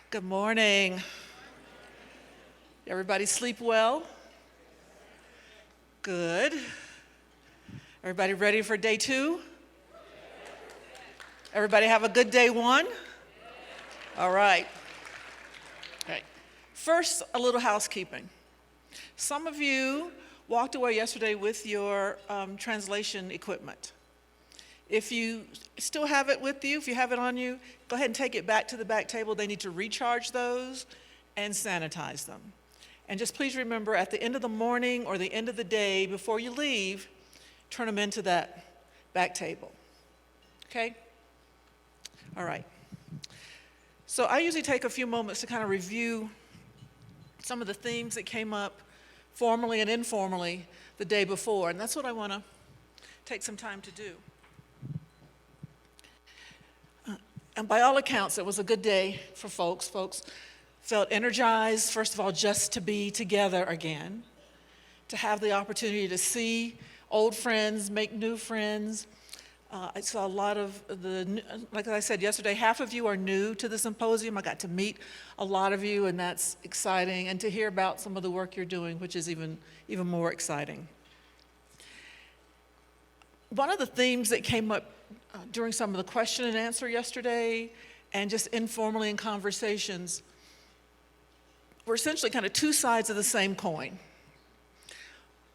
Good morning. Everybody sleep well? Good. Everybody ready for day 2? Everybody have a good day 1? All right. Okay. First, a little housekeeping. Some of you walked away yesterday with your translation equipment. If you still have it with you, if you have it on you, go ahead and take it back to the back table. They need to recharge those and sanitize them. And just please remember, at the end of the morning or the end of the day, before you leave, turn them into that back table. Okay? All right. So I usually take a few moments to kind of review some of the themes that came up formally and informally the day before, and that's what I want to take some time to do. And by all accounts, it was a good day for folks. Folks felt energized, first of all, just to be together again, to have the opportunity to see old friends, make new friends. I saw a lot of like I said yesterday, half of you are new to the symposium. I got to meet a lot of you, and that's exciting, and to hear about some of the work you're doing, which is even more exciting. One of the themes that came up during some of the question and answer yesterday, and just informally in conversations, were essentially kind of two sides of the same coin.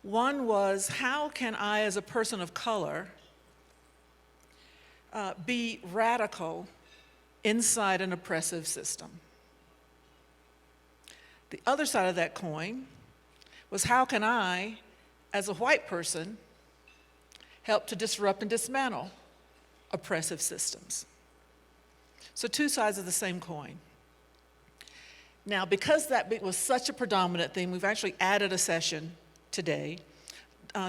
One was, how can I, as a person of color, be radical inside an oppressive system? The other side of that coin was, how can I, as a white person, help to disrupt and dismantle oppressive systems? So two sides of the same coin. Now, because that was such a predominant theme, we've actually added a session today.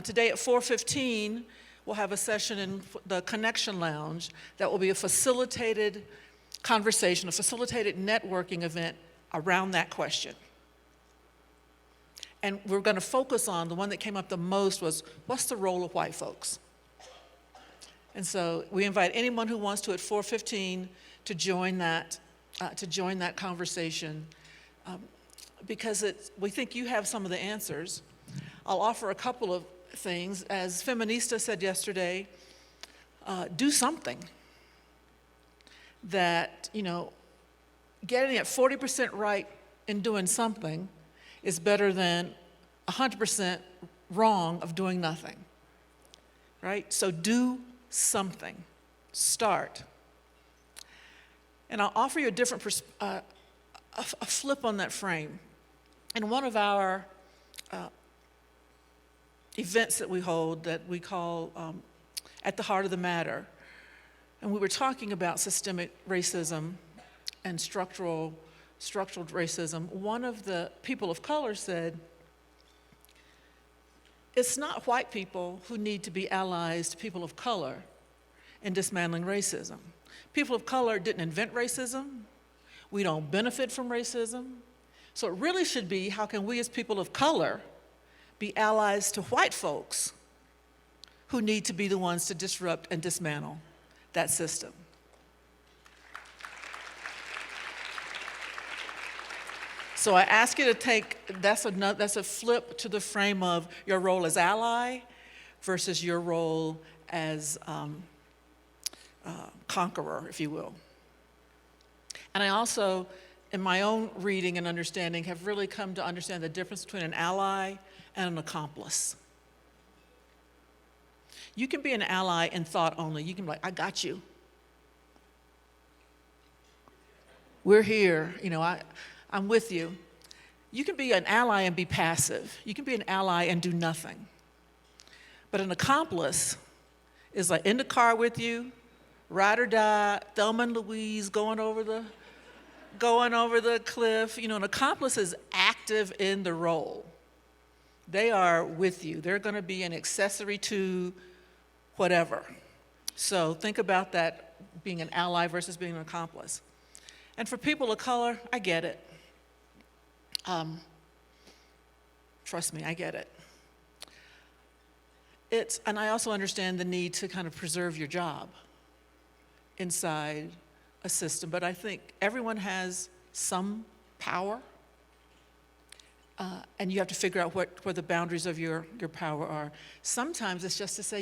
Today at 4:15, we'll have a session in the Connection Lounge that will be a facilitated conversation, a facilitated networking event around that question. And we're going to focus on, the one that came up the most was, what's the role of white folks? And so we invite anyone who wants to at 4:15 to join that conversation, because we think you have some of the answers. I'll offer a couple of things. As Feminista said yesterday, do something. That, getting at 40% right in doing something is better than 100% wrong of doing nothing, right? So do something. Start. And I'll offer you a different a flip on that frame. In one of our events that we hold that we call At the Heart of the Matter, and we were talking about systemic racism and structural racism, one of the people of color said, it's not white people who need to be allies to people of color in dismantling racism. People of color didn't invent racism. We don't benefit from racism. So it really should be, how can we as people of color be allies to white folks who need to be the ones to disrupt and dismantle that system? So I ask you to take, that's a flip to the frame of your role as ally versus your role as conqueror, if you will. And I also, in my own reading and understanding, have really come to understand the difference between an ally and an accomplice. You can be an ally in thought only. You can be like, I got you. We're here, I'm with you. You can be an ally and be passive. You can be an ally and do nothing. But an accomplice is like in the car with you, ride or die, Thelma and Louise going over the cliff. An accomplice is active in the role. They are with you. They're going to be an accessory to whatever. So think about that, being an ally versus being an accomplice. And for people of color, I get it. Trust me, I get it. And I also understand the need to kind of preserve your job inside a system, but I think everyone has some power, and you have to figure out where the boundaries of your power are. Sometimes it's just to say,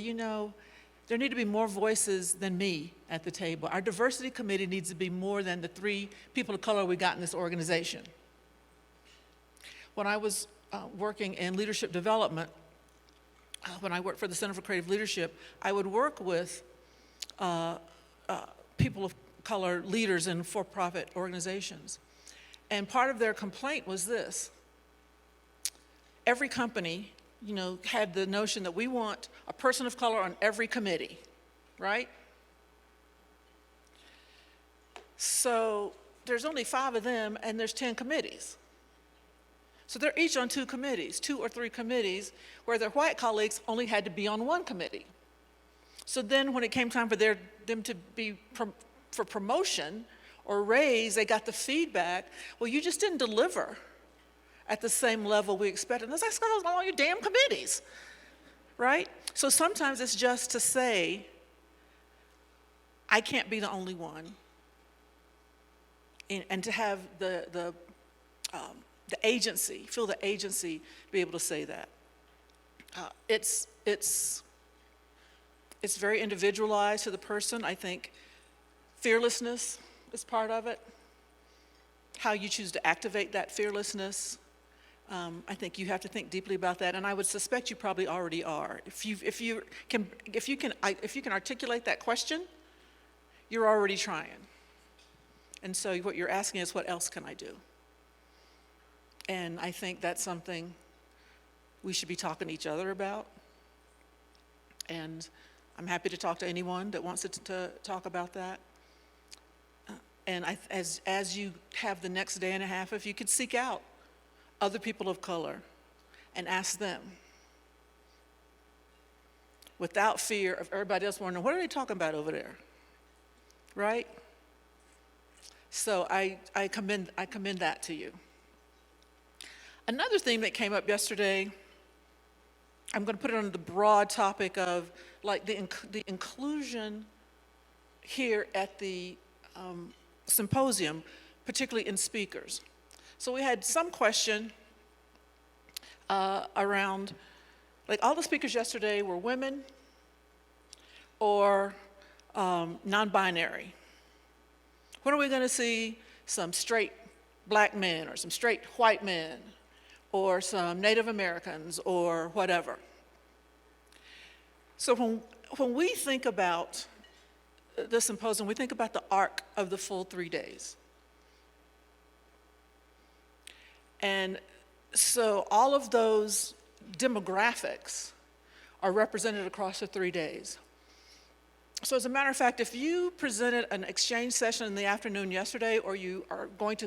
there need to be more voices than me at the table. Our diversity committee needs to be more than the 3 people of color we got in this organization. When I was working in leadership development, when I worked for the Center for Creative Leadership, I would work with people of color leaders in for-profit organizations. And part of their complaint was this. Every company, had the notion that we want a person of color on every committee, right? So there's only 5 of them, and there's 10 committees. So they're each on 2 committees, 2 or 3 committees, where their white colleagues only had to be on 1 committee. So then when it came time for them to be for promotion or raise, they got the feedback, well, you just didn't deliver at the same level we expected. And that's because I was on all your damn committees, right? So sometimes it's just to say, I can't be the only one, and to have the agency, feel the agency, be able to say that. It's very individualized to the person. I think fearlessness is part of it. How you choose to activate that fearlessness. I think you have to think deeply about that, and I would suspect you probably already are. If you can articulate that question, you're already trying. And so what you're asking is, what else can I do? And I think that's something we should be talking to each other about. And I'm happy to talk to anyone that wants to talk about that. And as you have the next day and a half, if you could seek out other people of color and ask them, without fear of everybody else wondering, what are they talking about over there? Right? So I commend that to you. Another thing that came up yesterday, I'm going to put it on the broad topic of the inclusion here at the symposium, particularly in speakers. So we had some question around, all the speakers yesterday were women or non-binary. When are we going to see some straight black men or some straight white men or some Native Americans or whatever? So when we think about the symposium, we think about the arc of the full 3 days. And so all of those demographics are represented across the 3 days. So as a matter of fact, if you presented an exchange session in the afternoon yesterday, or you are going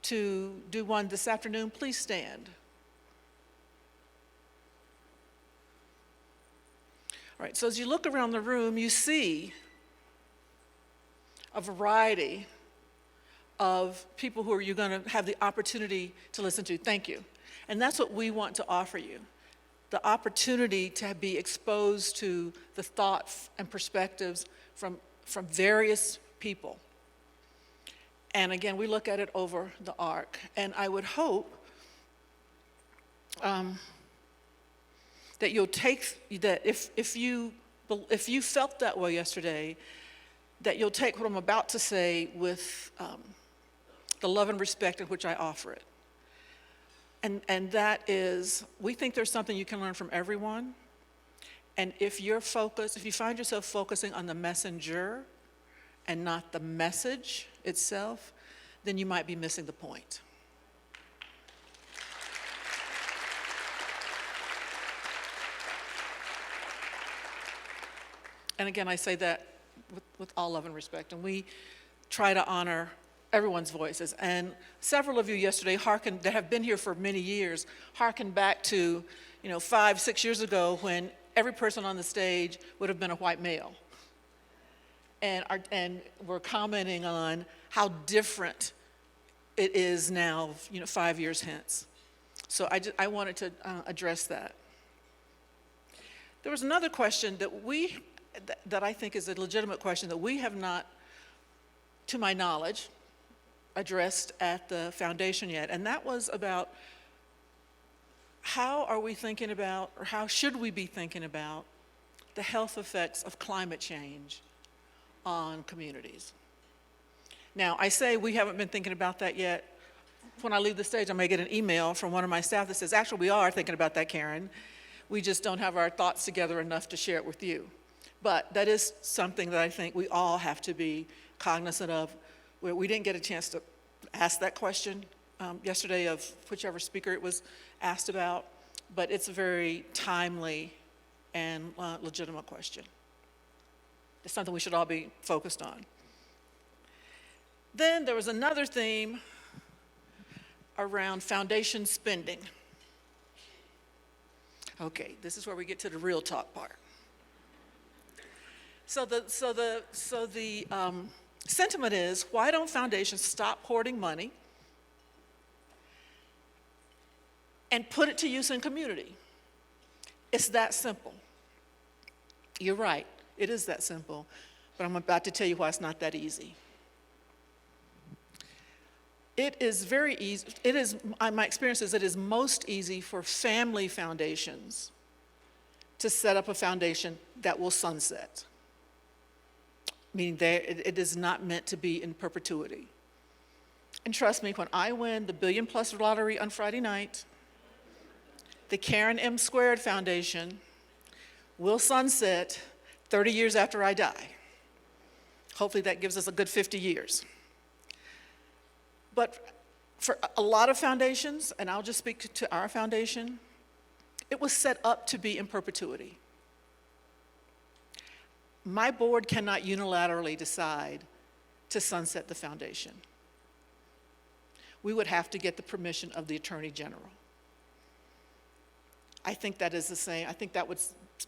to do one this afternoon, please stand. All right, so as you look around the room, you see a variety of people who you're going to have the opportunity to listen to. Thank you. And that's what we want to offer you. The opportunity to be exposed to the thoughts and perspectives from various people. And again, we look at it over the arc. And I would hope that you'll take, that if you felt that way yesterday, that you'll take what I'm about to say with the love and respect in which I offer it. And that is, we think there's something you can learn from everyone. And if you find yourself focusing on the messenger and not the message itself, then you might be missing the point. And again, I say that with all love and respect. And we try to honor everyone's voices. And several of you yesterday that have been here for many years, hearkened back to 5-6 years ago when every person on the stage would have been a white male. And we're commenting on how different it is now, 5 years hence. So I wanted to address that. There was another question that I think is a legitimate question that we have not to my knowledge, addressed at the foundation yet, and that was about how are we thinking about, or how should we be thinking about, the health effects of climate change on communities. Now, I say we haven't been thinking about that yet. When I leave the stage, I may get an email from one of my staff that says, actually, we are thinking about that, Karen. We just don't have our thoughts together enough to share it with you. But that is something that I think we all have to be cognizant of. We didn't get a chance to ask that question yesterday of whichever speaker it was asked about, but it's a very timely and legitimate question. It's something we should all be focused on. Then there was another theme around foundation spending. Okay, this is where we get to the real talk part. So the sentiment is, why don't foundations stop hoarding money and put it to use in community? It's that simple. You're right, it is that simple, but I'm about to tell you why it's not that easy. It is very easy, my experience is it is most easy for family foundations to set up a foundation that will sunset. Meaning it is not meant to be in perpetuity. And trust me, when I win the $1 billion+ lottery on Friday night, the Karen M. Squared Foundation will sunset 30 years after I die. Hopefully that gives us a good 50 years. But for a lot of foundations, and I'll just speak to our foundation, it was set up to be in perpetuity. My board cannot unilaterally decide to sunset the foundation. We would have to get the permission of the Attorney General. I think that is the same. I think that would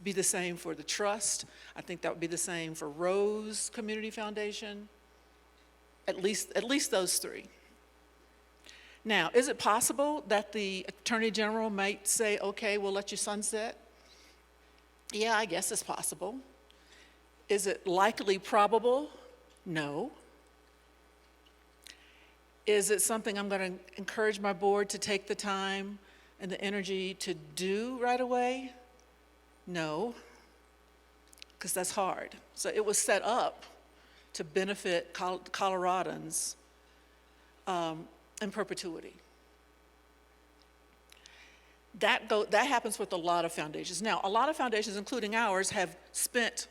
be the same for the trust. I think that would be the same for Rose Community Foundation. At least those three. Now, is it possible that the Attorney General might say, okay, we'll let you sunset? Yeah, I guess it's possible. Is it likely probable? No. Is it something I'm going to encourage my board to take the time and the energy to do right away? No, because that's hard. So it was set up to benefit Coloradans in perpetuity. That happens with a lot of foundations. Now, a lot of foundations, including ours, have spent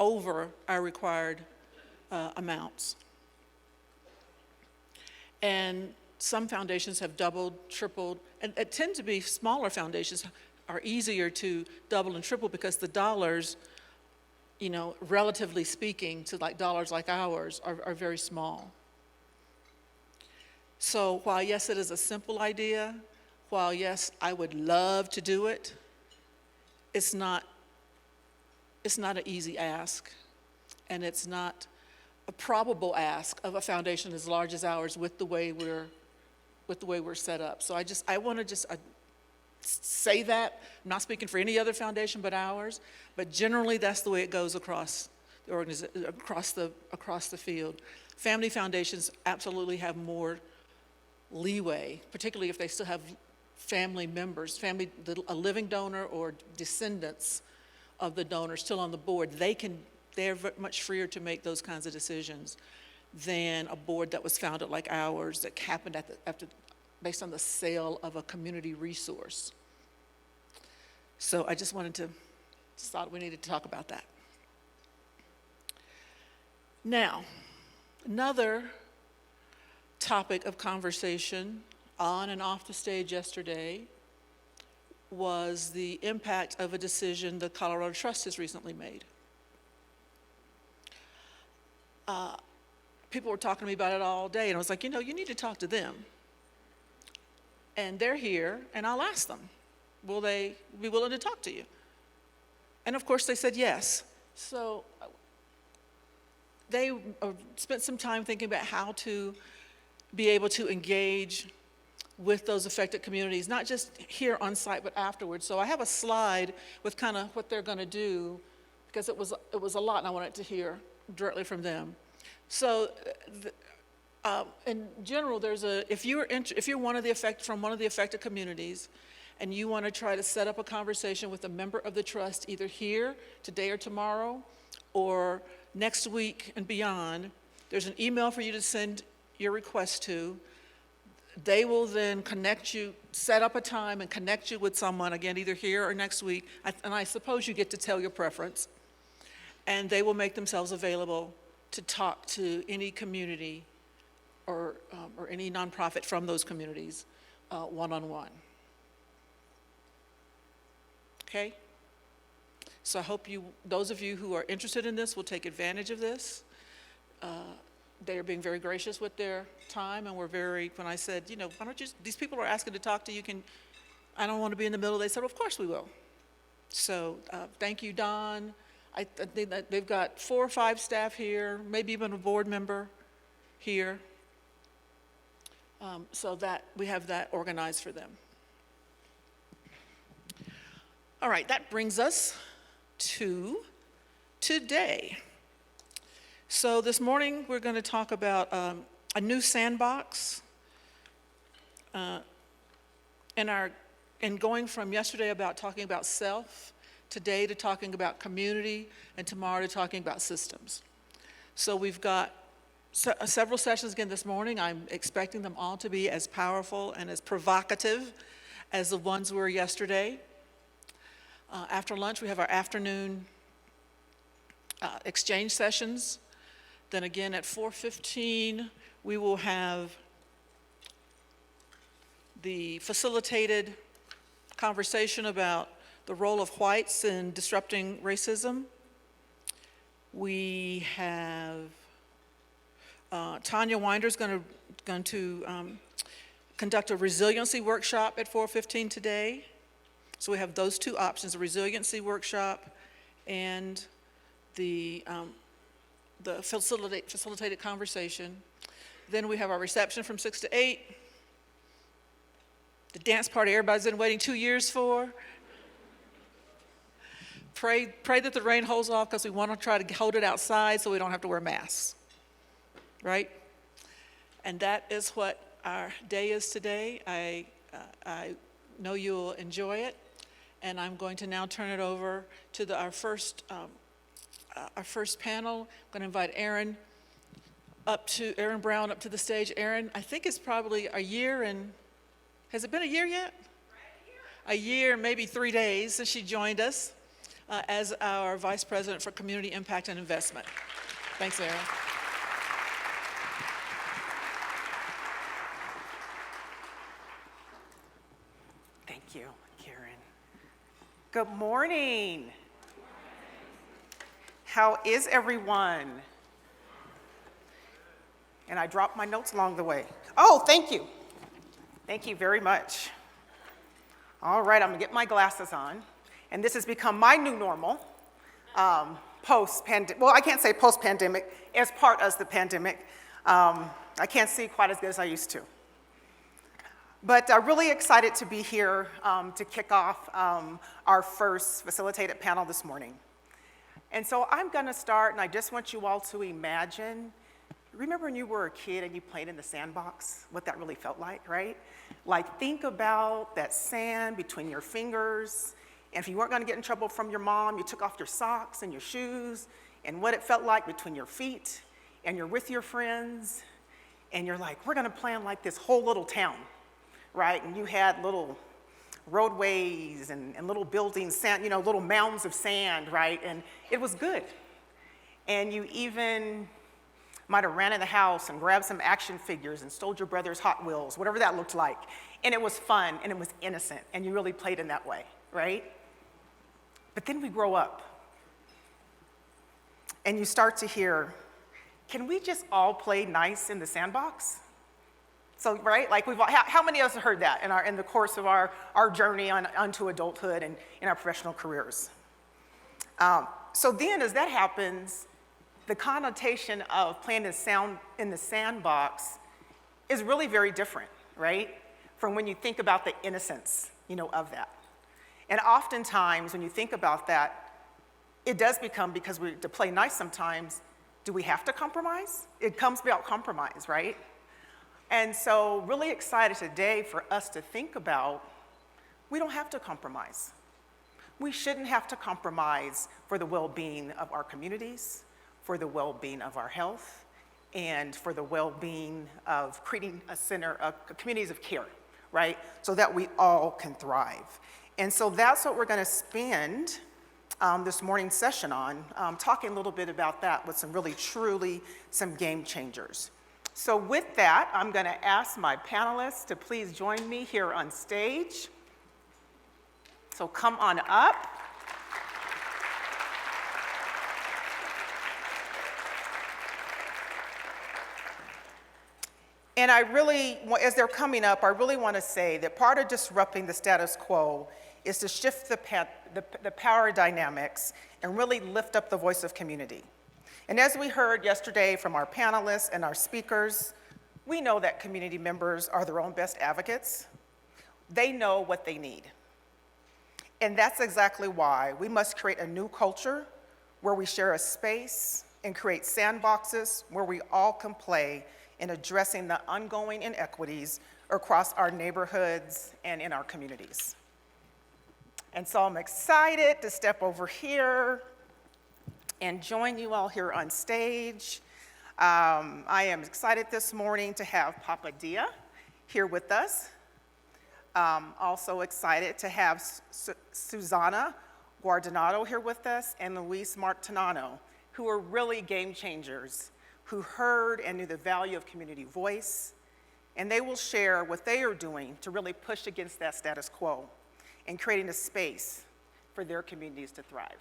over our required amounts. And some foundations have doubled, tripled, and it tend to be smaller foundations are easier to double and triple because the dollars, relatively speaking to dollars like ours, are very small. So while yes, it is a simple idea, while yes, I would love to do it, it's not an easy ask, and it's not a probable ask of a foundation as large as ours with the way we're set up. So I want to say that. I'm not speaking for any other foundation but ours, but generally that's the way it goes across the organization, across the field. Family foundations absolutely have more leeway, particularly if they still have family members, a living donor or descendants of the donor still on the board. They're much freer to make those kinds of decisions than a board that was founded like ours that happened based on the sale of a community resource. So I just thought we needed to talk about that. Now, another topic of conversation on and off the stage yesterday was the impact of a decision the Colorado Trust has recently made. People were talking to me about it all day, and I was like, you need to talk to them. And they're here, and I'll ask them, will they be willing to talk to you? And of course they said yes. So they spent some time thinking about how to be able to engage with those affected communities, not just here on site, but afterwards. So I have a slide with kind of what they're going to do, because it was a lot, and I wanted to hear directly from them. So, in general, if you're from one of the affected communities, and you want to try to set up a conversation with a member of the trust, either here, today or tomorrow, or next week and beyond, there's an email for you to send your request to. They will then set up a time and connect you with someone, again, either here or next week, and I suppose you get to tell your preference, and they will make themselves available to talk to any community or any nonprofit from those communities one-on-one. Okay? So I hope those of you who are interested in this will take advantage of this. They are being very gracious with their time, and when I said, why don't these people are asking to talk to you, I don't want to be in the middle, they said, well, of course we will. So thank you, Don. I think that they've got 4 or 5 staff here, maybe even a board member here, so that we have that organized for them. All right, that brings us to today. So this morning, we're going to talk about a new sandbox, and going from yesterday about talking about self, today to talking about community, and tomorrow to talking about systems. So we've got several sessions again this morning. I'm expecting them all to be as powerful and as provocative as the ones were yesterday. After lunch, we have our afternoon exchange sessions. Then again at 4:15, we will have the facilitated conversation about the role of whites in disrupting racism. We have Tanya Winder's going to conduct a resiliency workshop at 4:15 today. So we have those 2 options: a resiliency workshop and the facilitated conversation. Then we have our reception from 6 to 8. The dance party everybody's been waiting 2 years for. Pray that the rain holds off, because we want to try to hold it outside so we don't have to wear masks, right? And that is what our day is today. I know you'll enjoy it, and I'm going to now turn it over to our first panel. I'm going to invite Erin Brown up to the stage. Erin, I think it's probably a year and, has it been a year yet? A year, maybe 3 days since she joined us as our Vice President for Community Impact and Investment. Thanks, Erin. Thank you, Karen. Good morning. How is everyone? And I dropped my notes along the way. Oh, thank you. Thank you very much. All right, I'm gonna get my glasses on. And this has become my new normal, post-pandemic. Well, I can't say post-pandemic, as part of the pandemic. I can't see quite as good as I used to. But I'm really excited to be here to kick off our first facilitated panel this morning. And so I'm gonna start, and I just want you all to imagine, remember when you were a kid and you played in the sandbox, what that really felt like, right? Like, think about that sand between your fingers, and if you weren't gonna get in trouble from your mom, you took off your socks and your shoes, and what it felt like between your feet, and you're with your friends, and you're like, we're gonna plan like this whole little town, right? And you had little roadways and little buildings, sand, little mounds of sand, right? And it was good. And you even might have ran in the house and grabbed some action figures and stole your brother's Hot Wheels, whatever that looked like. And it was fun, and it was innocent, and you really played in that way, right? But then we grow up, and you start to hear, can we just all play nice in the sandbox? So, right, like how many of us have heard that in the course of our journey onto adulthood and in our professional careers? So then as that happens, the connotation of playing in the sandbox is really very different, right? From when you think about the innocence, of that. And oftentimes when you think about that, it does become, because to play nice sometimes, Do we have to compromise? It comes about compromise, right? And so really excited today for us to think about, we don't have to compromise. We shouldn't have to compromise for the well-being of our communities, for the well-being of our health, and for the well-being of creating a center of communities of care, right? So that we all can thrive. And so that's what we're gonna spend this morning's session on, talking a little bit about that with some really truly some game changers. So with that, I'm gonna ask my panelists to please join me here on stage. So come on up. And I really, as they're coming up, I really want to say that part of disrupting the status quo is to shift the power dynamics and really lift up the voice of community. And as we heard yesterday from our panelists and our speakers, we know that community members are their own best advocates. They know what they need. And that's exactly why we must create a new culture where we share a space and create sandboxes where we all can play in addressing the ongoing inequities across our neighborhoods and in our communities. And so I'm excited to step over here and join you all here on stage. I am excited this morning to have Papa Dia here with us. Also excited to have Susanna Guardado here with us and Louise Martorano, who are really game changers, who heard and knew the value of community voice, and they will share what they are doing to really push against that status quo and creating a space for their communities to thrive.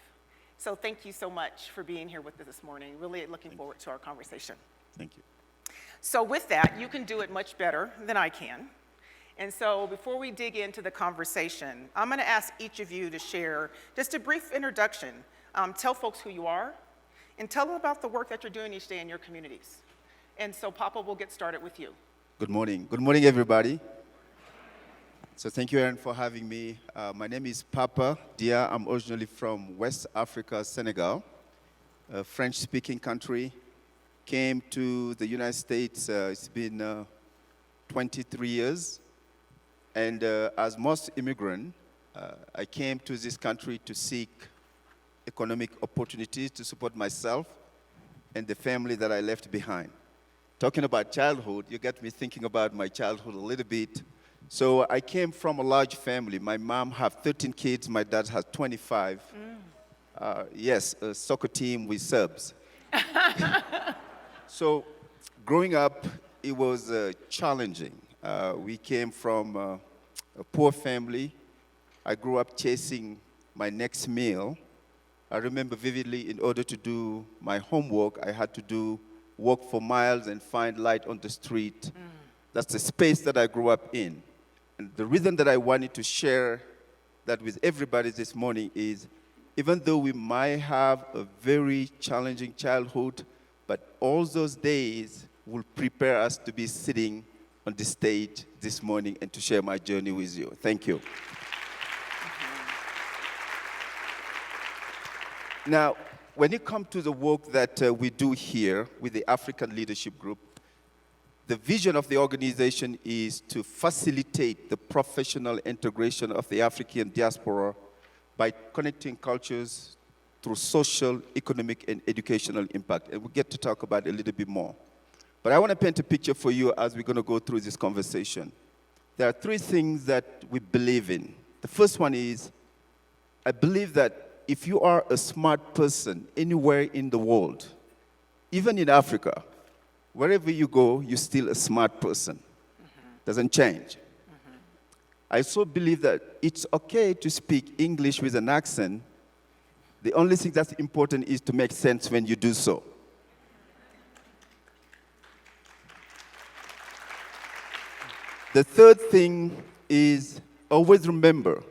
So thank you so much for being here with us this morning. Really looking forward to our conversation. Thank you. So with that, you can do it much better than I can. And so before we dig into the conversation, I'm gonna ask each of you to share just a brief introduction. Tell folks who you are, and tell them about the work that you're doing each day in your communities. And so Papa, we'll get started with you. Good morning. Good morning, everybody. So thank you, Erin, for having me. My name is Papa Dia. I'm originally from West Africa, Senegal, a French-speaking country. Came to the United States, it's been 23 years. And as most immigrants, I came to this country to seek economic opportunities to support myself and the family that I left behind. Talking about childhood, you get me thinking about my childhood a little bit. So I came from a large family. My mom had 13 kids, my dad has 25. Yes, a soccer team with subs. So growing up, it was challenging. We came from a poor family. I grew up chasing my next meal. I remember vividly, in order to do my homework, I had to walk for miles and find light on the street. That's the space that I grew up in. And the reason that I wanted to share that with everybody this morning is, even though we might have a very challenging childhood, but all those days will prepare us to be sitting on the stage this morning and to share my journey with you. Thank you. Now, when it comes to the work that we do here with the African Leadership Group, the vision of the organization is to facilitate the professional integration of the African diaspora by connecting cultures through social, economic, and educational impact. And we'll get to talk about it a little bit more. But I want to paint a picture for you as we're going to go through this conversation. There are three things that we believe in. The first one is, I believe that if you are a smart person anywhere in the world, even in Africa, wherever you go, you're still a smart person. Doesn't change. I so believe that it's okay to speak English with an accent. The only thing that's important is to make sense when you do so. The third thing is, always remember,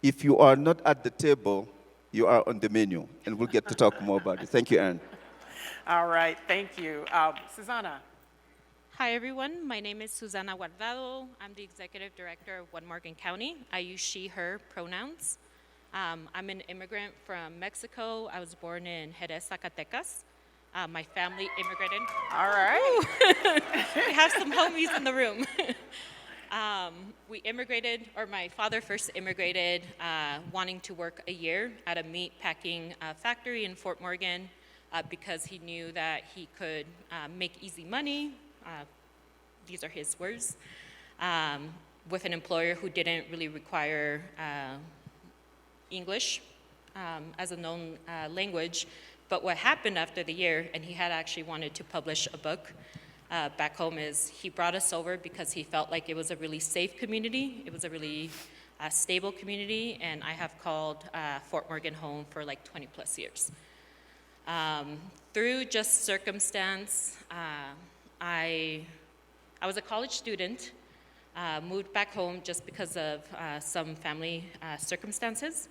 if you are not at the table, you are on the menu, and we'll get to talk more about it. Thank you, Erin. All right, thank you. Susanna. Hi, everyone. My name is Susanna Guardado. I'm the executive director of OneMorgan County. I use she, her pronouns. I'm an immigrant from Mexico. I was born in Jerez, Zacatecas. My family immigrated. All right. We have some homies in the room. We immigrated, or my father first immigrated, wanting to work a year at a meat packing factory in Fort Morgan because he knew that he could make easy money. These are his words. With an employer who didn't really require English as a known language. But what happened after the year, and he had actually wanted to publish a book back home, is he brought us over because he felt like it was a really safe community. It was a really stable community, and I have called Fort Morgan home for like 20 plus years. Through just circumstance, I was a college student, moved back home just because of some family circumstances.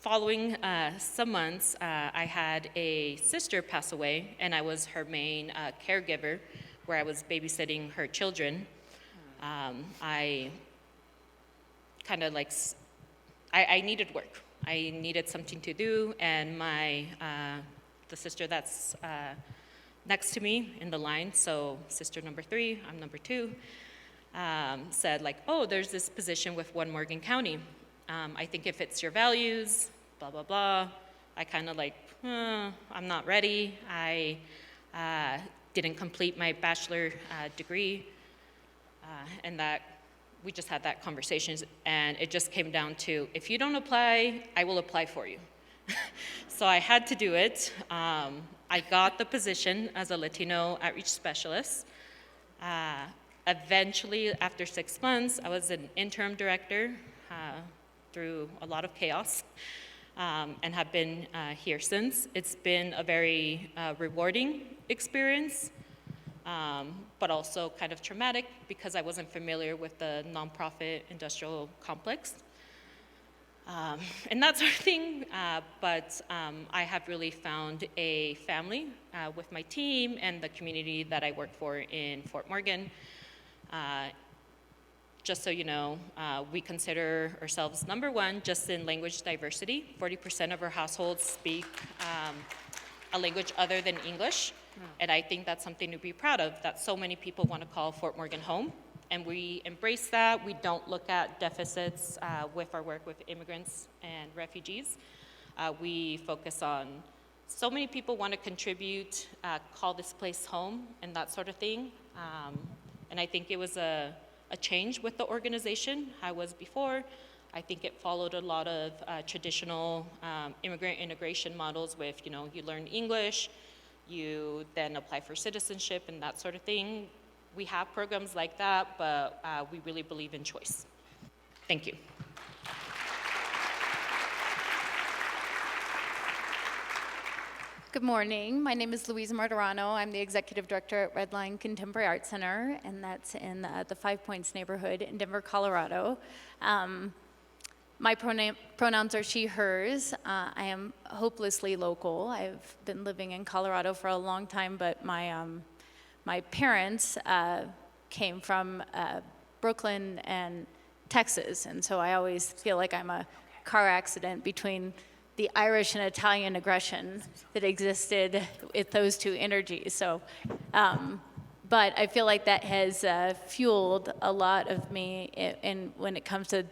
Following some months, I had a sister pass away, and I was her main caregiver, where I was babysitting her children. I kind of like, I needed work. I needed something to do, and the sister that's next to me in the line, so sister number 3, I'm number 2, said like, oh, there's this position with OneMorgan County. I think it fits your values, blah, blah, blah. I kind of like, I'm not ready. I didn't complete my bachelor degree, and that we just had that conversation, and it just came down to, if you don't apply, I will apply for you. So I had to do it. I got the position as a Latino outreach specialist. Eventually, after 6 months, I was an interim director through a lot of chaos, and have been here since. It's been a very rewarding experience, but also kind of traumatic because I wasn't familiar with the nonprofit industrial complex. And that sort of thing, but I have really found a family with my team and the community that I work for in Fort Morgan. Just so you know, we consider ourselves number 1 just in language diversity. 40% of our households speak a language other than English, and I think that's something to be proud of, that so many people want to call Fort Morgan home. And we embrace that. We don't look at deficits with our work with immigrants and refugees. We focus on, so many people want to contribute, call this place home, and that sort of thing. And I think it was a change with the organization I was before. I think it followed a lot of traditional immigrant integration models with, you learn English, you then apply for citizenship and that sort of thing. We have programs like that, but we really believe in choice. Thank you. Good morning. My name is Louise Martorano. I'm the executive director at RedLine Contemporary Art Center, and that's in the 5 Points neighborhood in Denver, Colorado. My pronouns are she, hers. I am hopelessly local. I've been living in Colorado for a long time, but my parents came from Brooklyn and Texas, and so I always feel like I'm a car accident between the Irish and Italian aggression that existed with those two energies. So, but I feel like that has fueled a lot of me when it comes to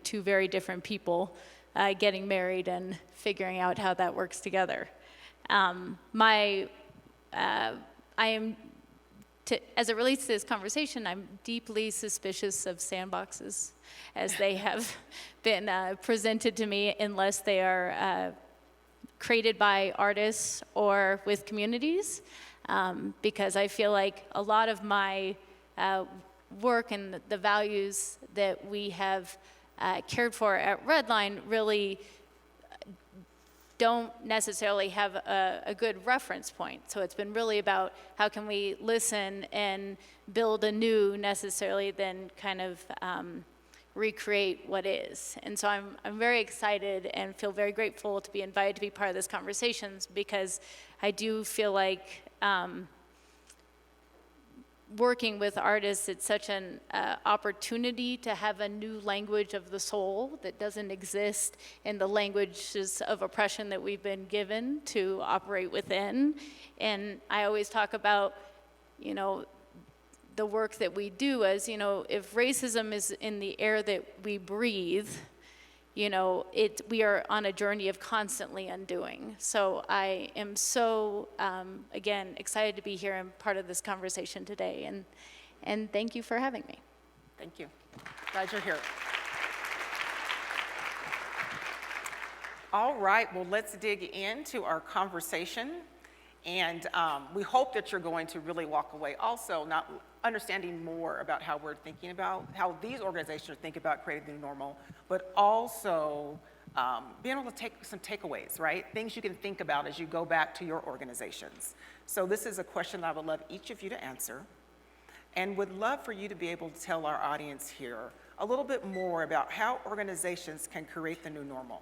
2 very different people getting married and figuring out how that works together. As it relates to this conversation, I'm deeply suspicious of sandboxes as they have been presented to me, unless they are created by artists or with communities, because I feel like a lot of my work and the values that we have cared for at RedLine really don't necessarily have a good reference point. So it's been really about how can we listen and build anew necessarily than kind of recreate what is. And so I'm very excited and feel very grateful to be invited to be part of this conversation, because I do feel like working with artists, it's such an opportunity to have a new language of the soul that doesn't exist in the languages of oppression that we've been given to operate within. And I always talk about, you know, the work that we do as, you know, if racism is in the air that we breathe, you know, we are on a journey of constantly undoing. So I am so, again, excited to be here and part of this conversation today. And thank you for having me. Thank you. Glad you're here. All right, well, let's dig into our conversation. And we hope that you're going to really walk away also not understanding more about how we're thinking about, how these organizations think about creating the new normal, but also being able to take some takeaways, right? Things you can think about as you go back to your organizations. So this is a question that I would love each of you to answer, and would love for you to be able to tell our audience here a little bit more about how organizations can create the new normal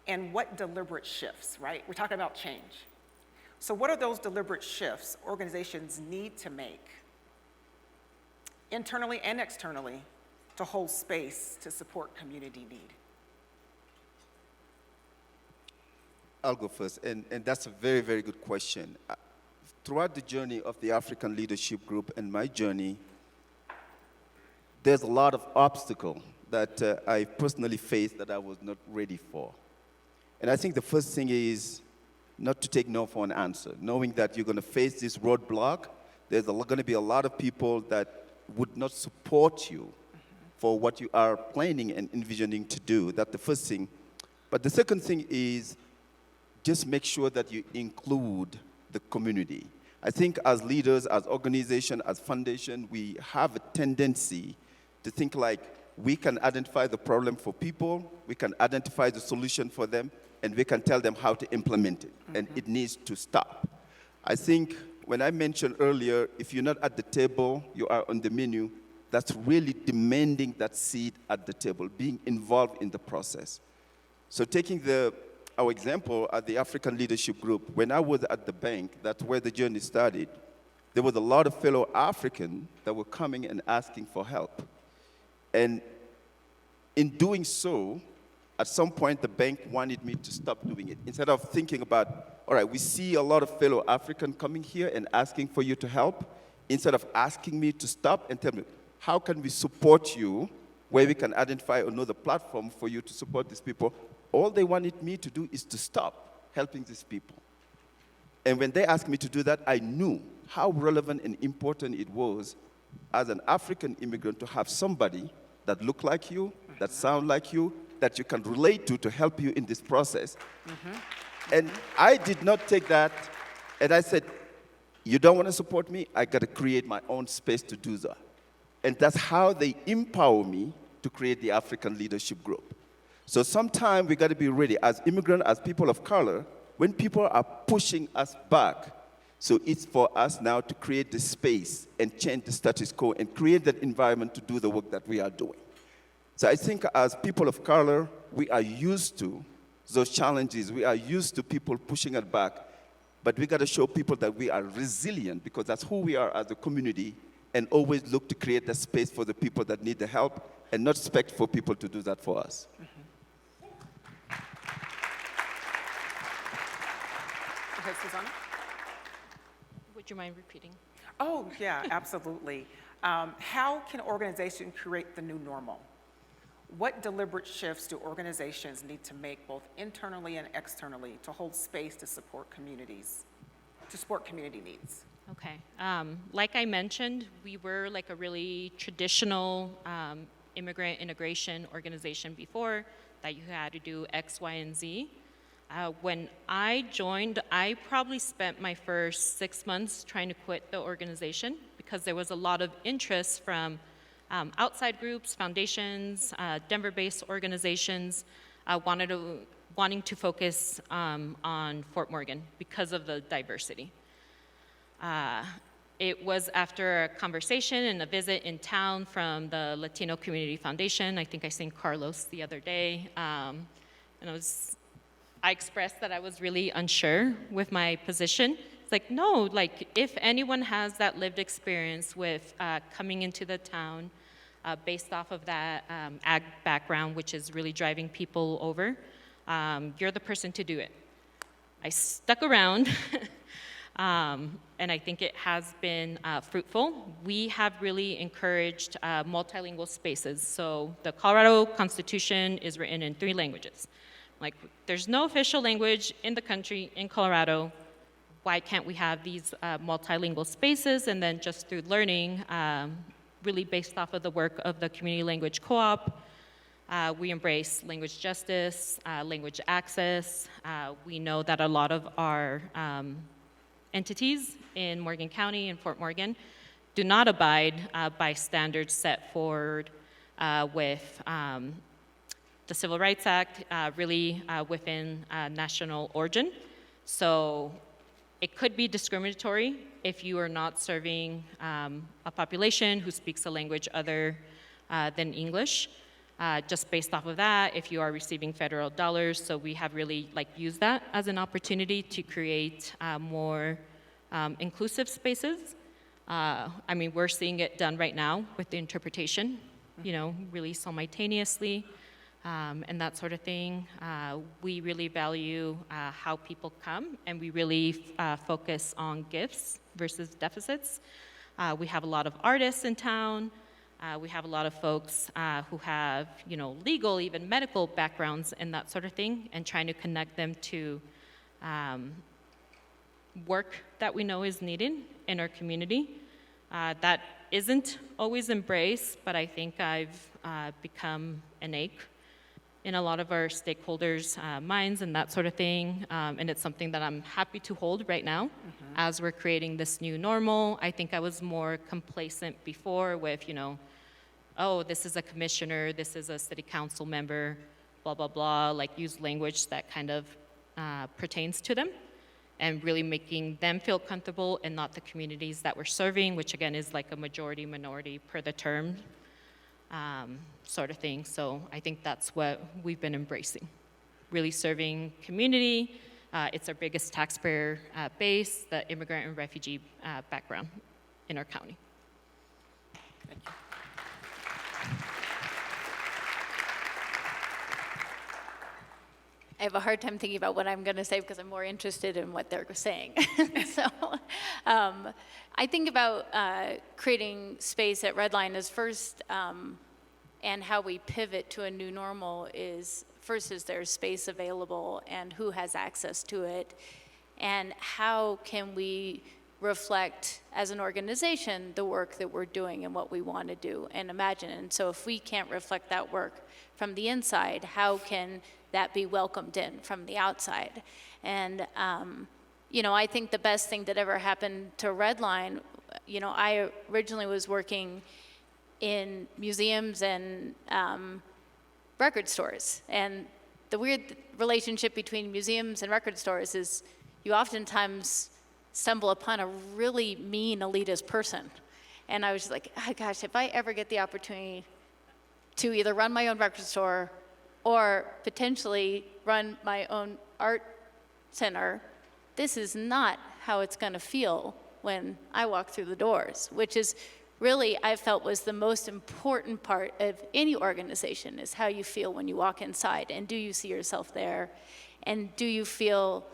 and what deliberate shifts, right? We're talking about change. So what are those deliberate shifts organizations need to make internally and externally to hold space to support community need? I'll go first, and that's a very, very good question. Throughout the journey of the African Leadership Group and my journey, there's a lot of obstacles that I personally faced that I was not ready for. And I think the first thing is not to take no for an answer, knowing that you're going to face this roadblock. There's going to be a lot of people that would not support you for what you are planning and envisioning to do. That's the first thing. But the second thing is just make sure that you include the community. I think as leaders, as organization, as foundation, we have a tendency to think like we can identify the problem for people, we can identify the solution for them, and we can tell them how to implement it. And it needs to stop. I think when I mentioned earlier, if you're not at the table, you are on the menu, that's really demanding that seat at the table, being involved in the process. So taking our example at the African Leadership Group, when I was at the bank, that's where the journey started, there was a lot of fellow Africans that were coming and asking for help. And in doing so, at some point, the bank wanted me to stop doing it. Instead of thinking about, all right, we see a lot of fellow Africans coming here and asking for you to help, instead of asking me to stop and tell me, how can we support you where we can identify another platform for you to support these people, all they wanted me to do is to stop helping these people. And when they asked me to do that, I knew how relevant and important it was as an African immigrant to have somebody that looked like you, that sound like you, that you can relate to help you in this process. And I did not take that, and I said, you don't want to support me? I got to create my own space to do that. And that's how they empower me to create the African Leadership Group. So sometimes we got to be ready as immigrants, as people of color, when people are pushing us back. So it's for us now to create the space and change the status quo and create that environment to do the work that we are doing. So I think as people of color, we are used to those challenges. We are used to people pushing us back. But we got to show people that we are resilient because that's who we are as a community, and always look to create a space for the people that need the help and not expect for people to do that for us. Okay, Susanna? Would you mind repeating? Oh, yeah, absolutely. How can organizations create the new normal? What deliberate shifts do organizations need to make both internally and externally to hold space to support communities, to support community needs? Okay. Like I mentioned, we were like a really traditional immigrant integration organization before that you had to do X, Y, and Z. When I joined, I probably spent my first 6 months trying to quit the organization because there was a lot of interest from outside groups, foundations, Denver-based organizations wanting to focus on Fort Morgan because of the diversity. It was after a conversation and a visit in town from the Latino Community Foundation. I think I seen Carlos the other day, and I expressed that I was really unsure with my position. It's like, no, like if anyone has that lived experience with coming into the town based off of that ag background, which is really driving people over, you're the person to do it. I stuck around, and I think it has been fruitful. We have really encouraged multilingual spaces. So the Colorado Constitution is written in 3 languages. Like, there's no official language in the country, in Colorado. Why can't we have these multilingual spaces? And then just through learning, really based off of the work of the Community Language Co-op, we embrace language justice, language access. We know that a lot of our entities in Morgan County and Fort Morgan do not abide by standards set forward with the Civil Rights Act, really within national origin. So it could be discriminatory if you are not serving a population who speaks a language other than English. Just based off of that, if you are receiving federal dollars, so we have really used that as an opportunity to create more inclusive spaces. I mean, we're seeing it done right now with the interpretation, really simultaneously, and that sort of thing. We really value how people come, and we really focus on gifts versus deficits. We have a lot of artists in town. We have a lot of folks who have, legal, even medical backgrounds and that sort of thing, and trying to connect them to work that we know is needed in our community. That isn't always embraced, but I think I've become an ache in a lot of our stakeholders' minds and that sort of thing, and it's something that I'm happy to hold right now as we're creating this new normal. I think I was more complacent before with, oh, this is a commissioner, this is a city council member, blah, blah, blah, use language that kind of pertains to them, and really making them feel comfortable and not the communities that we're serving, which again is like a majority minority per the term sort of thing. So I think that's what we've been embracing, really serving community. It's our biggest taxpayer base, the immigrant and refugee background in our county. Thank you. I have a hard time thinking about what I'm going to say because I'm more interested in what they're saying. So I think about creating space at RedLine as first, and how we pivot to a new normal is, first, is there space available and who has access to it? And how can we reflect as an organization the work that we're doing and what we want to do and imagine? And so if we can't reflect that work from the inside, how can that be welcomed in from the outside? And, I think the best thing that ever happened to RedLine, I originally was working in museums and record stores. And the weird relationship between museums and record stores is you oftentimes stumble upon a really mean elitist person. And I was just like, oh gosh, if I ever get the opportunity to either run my own record store or potentially run my own art center, this is not how it's going to feel when I walk through the doors, which is really, I felt, was the most important part of any organization, is how you feel when you walk inside. And do you see yourself there? And do you feel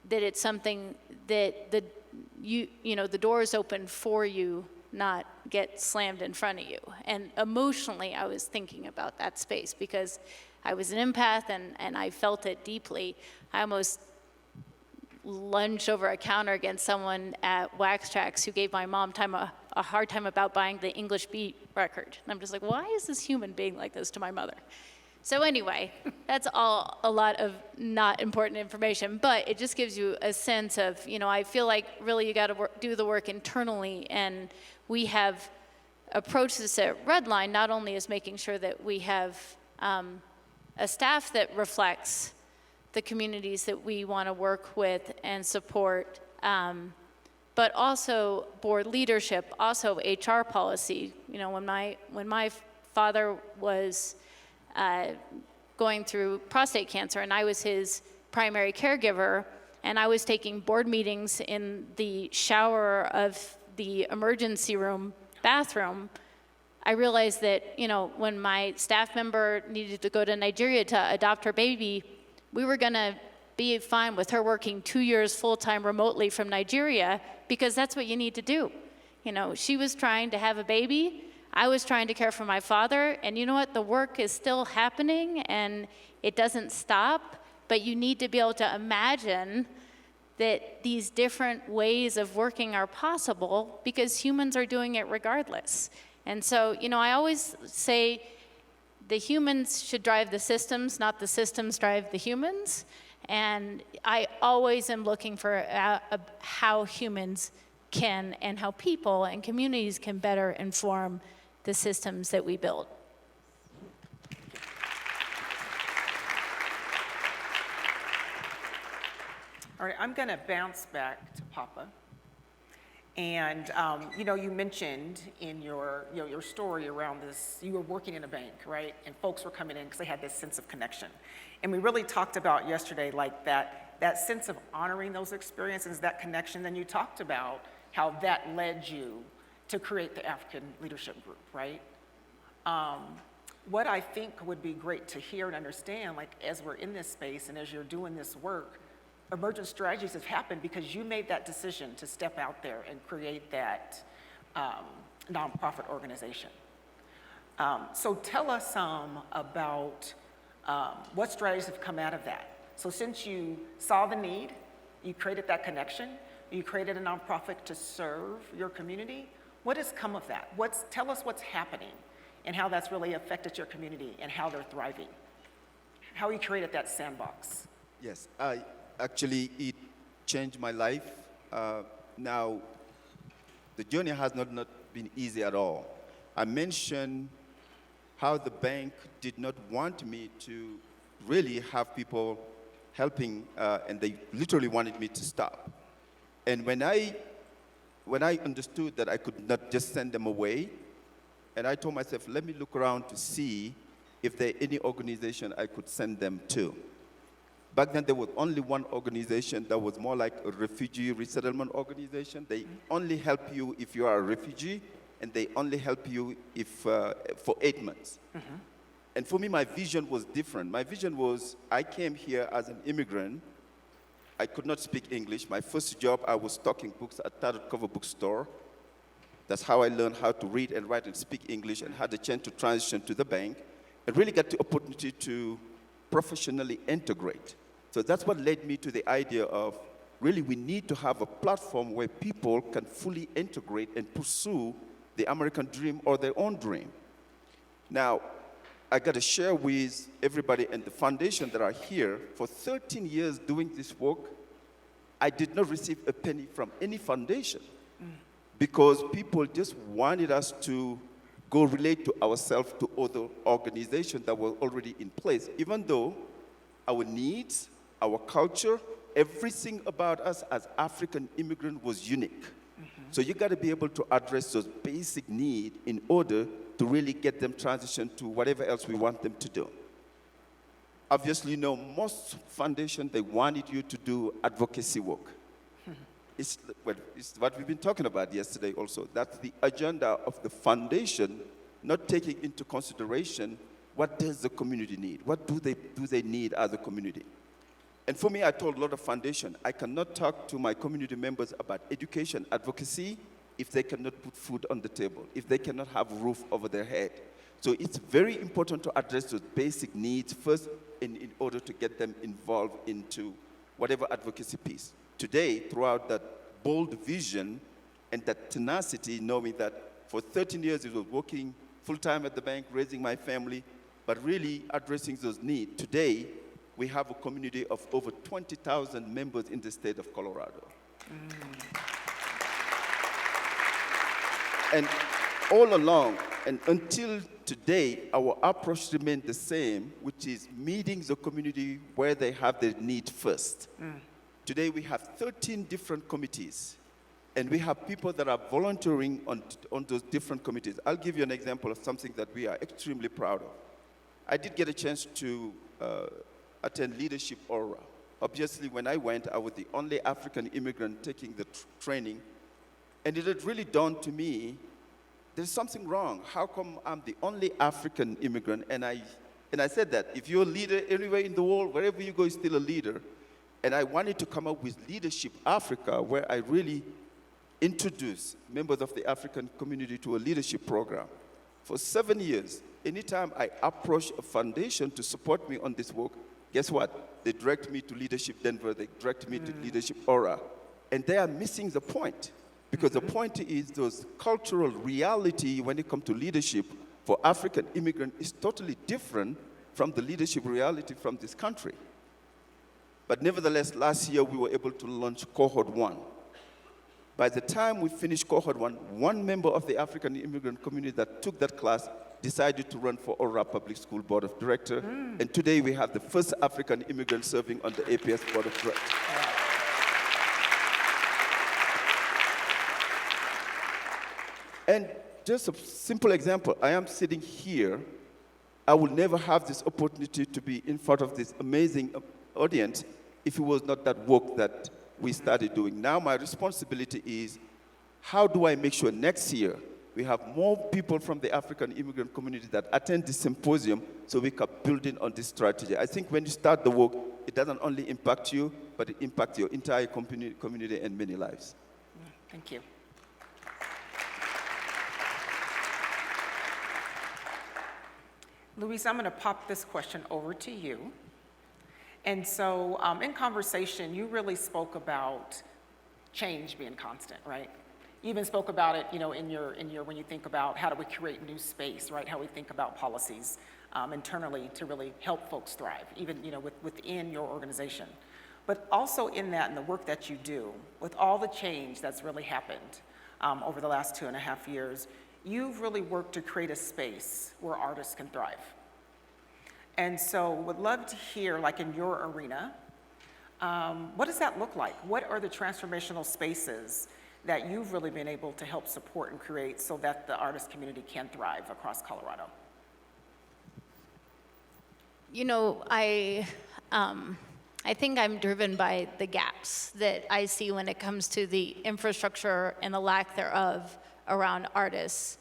that it's something that the doors open for you, not get slammed in front of you? And emotionally, I was thinking about that space because I was an empath and I felt it deeply. I almost lunged over a counter against someone at Wax Trax who gave my mom a hard time about buying the English Beat record. And I'm just like, why is this human being like this to my mother? So anyway, that's all a lot of not important information, but it just gives you a sense of, I feel like really you got to do the work internally, and we have approached this at RedLine not only as making sure that we have a staff that reflects the communities that we want to work with and support, but also board leadership, also HR policy. When my father was going through prostate cancer and I was his primary caregiver, and I was taking board meetings in the shower of the emergency room bathroom, I realized that, when my staff member needed to go to Nigeria to adopt her baby, we were going to be fine with her working 2 years full-time remotely from Nigeria, because that's what you need to do. She was trying to have a baby. I was trying to care for my father. And you know what? The work is still happening, and it doesn't stop. But you need to be able to imagine that these different ways of working are possible, because humans are doing it regardless. And so, I always say the humans should drive the systems, not the systems drive the humans. And I always am looking for how humans can, and how people and communities can better inform the systems that we build. All right, I'm going to bounce back to Papa. And, you mentioned in your story around this, you were working in a bank, right? And folks were coming in because they had this sense of connection. And we really talked about yesterday, like that sense of honoring those experiences, that connection. Then you talked about how that led you to create the African Leadership Group, right? What I think would be great to hear and understand, like as we're in this space and as you're doing this work, emergent strategies have happened because you made that decision to step out there and create that nonprofit organization. So tell us about what strategies have come out of that. So since you saw the need, you created that connection, you created a nonprofit to serve your community. What has come of that? Tell us what's happening and how that's really affected your community and how they're thriving. How you created that sandbox. Yes, actually, it changed my life. Now, the journey has not been easy at all. I mentioned how the bank did not want me to really have people helping, and they literally wanted me to stop. And when I understood that I could not just send them away, and I told myself, let me look around to see if there any organization I could send them to. Back then, there was only one organization that was more like a refugee resettlement organization. They only help you if you are a refugee, and they only help you if for 8 months. Mm-hmm. And for me, my vision was different. My vision was, I came here as an immigrant. I could not speak English. My first job, I was stocking books at Tattered Cover Bookstore. That's how I learned how to read and write and speak English, and had the chance to transition to the bank and really get the opportunity to professionally integrate. So that's what led me to the idea of really we need to have a platform where people can fully integrate and pursue the American dream or their own dream. Now, I got to share with everybody and the foundation that are here, for 13 years doing this work, I did not receive a penny from any foundation because people just wanted us to go relate to ourselves to other organizations that were already in place, even though our needs, our culture, everything about us as African immigrants was unique. Mm-hmm. So you got to be able to address those basic needs in order to really get them transitioned to whatever else we want them to do. Obviously, most foundations, they wanted you to do advocacy work. Mm-hmm. It's what we've been talking about yesterday also. That's the agenda of the foundation, not taking into consideration what does the community need? What do they need as a community? And for me, I told a lot of foundations, I cannot talk to my community members about education advocacy if they cannot put food on the table, if they cannot have a roof over their head. So it's very important to address those basic needs first in order to get them involved into whatever advocacy piece. Today, throughout that bold vision and that tenacity, knowing that for 13 years I was working full-time at the bank, raising my family, but really addressing those needs. Today, we have a community of over 20,000 members in the state of Colorado. And all along, and until today, our approach remained the same, which is meeting the community where they have their need first. Today, we have 13 different committees, and we have people that are volunteering on those different committees. I'll give you an example of something that we are extremely proud of. I did get a chance to attend Leadership Aura, Obviously, when I went, I was the only African immigrant taking the training, and it had really dawned to me, there's something wrong. How come I'm the only African immigrant? And I said that if you're a leader anywhere in the world, wherever you go, you're still a leader. And I wanted to come up with Leadership Africa, where I really introduce members of the African community to a leadership program. For 7 years, anytime I approach a foundation to support me on this work, guess what? They direct me to Leadership Denver, they direct me to Leadership Aura. And they are missing the point. Because the point is those cultural reality when it comes to leadership for African immigrants is totally different from the leadership reality from this country. But nevertheless, last year we were able to launch Cohort 1. By the time we finished Cohort 1, one member of the African immigrant community that took that class decided to run for Aura Public School Board of Directors. And today we have the first African immigrant serving on the APS Board of Directors. And just a simple example, I am sitting here. I would never have this opportunity to be in front of this amazing audience if it was not that work that we started doing. Now my responsibility is, how do I make sure next year we have more people from the African immigrant community that attend this symposium so we can build in on this strategy. I think when you start the work, it doesn't only impact you, but it impacts your entire community and many lives. Thank you. Louise, I'm going to pop this question over to you. And so in conversation, you really spoke about change being constant, right? You even spoke about it, in your when you think about how do we create new space, right? How we think about policies internally to really help folks thrive, even within your organization. But also in that, in the work that you do, with all the change that's really happened over the last 2.5 years, you've really worked to create a space where artists can thrive. And so would love to hear, like in your arena, what does that look like? What are the transformational spaces that you've really been able to help support and create so that the artist community can thrive across Colorado? I think I'm driven by the gaps that I see when it comes to the infrastructure and the lack thereof around artists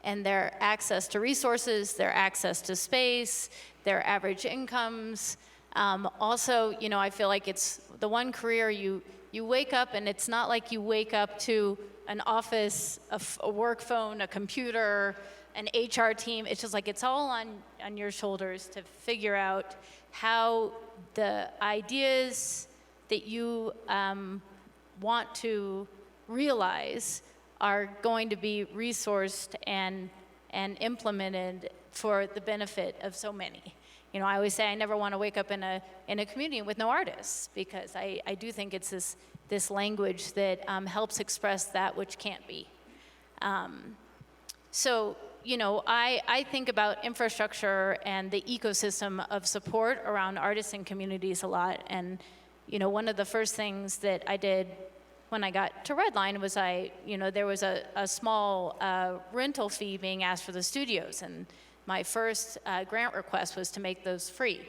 and their access to resources, their access to space, their average incomes. Also, I feel like it's the one career you wake up and it's not like you wake up to an office, a work phone, a computer, an HR team. It's just like it's all on your shoulders to figure out how the ideas that you want to realize are going to be resourced and implemented for the benefit of so many. I always say I never want to wake up in a community with no artists, because I do think it's this language that helps express that which can't be. So I think about infrastructure and the ecosystem of support around artists and communities a lot. And one of the first things that I did when I got to RedLine was there was a small rental fee being asked for the studios, and my first grant request was to make those free.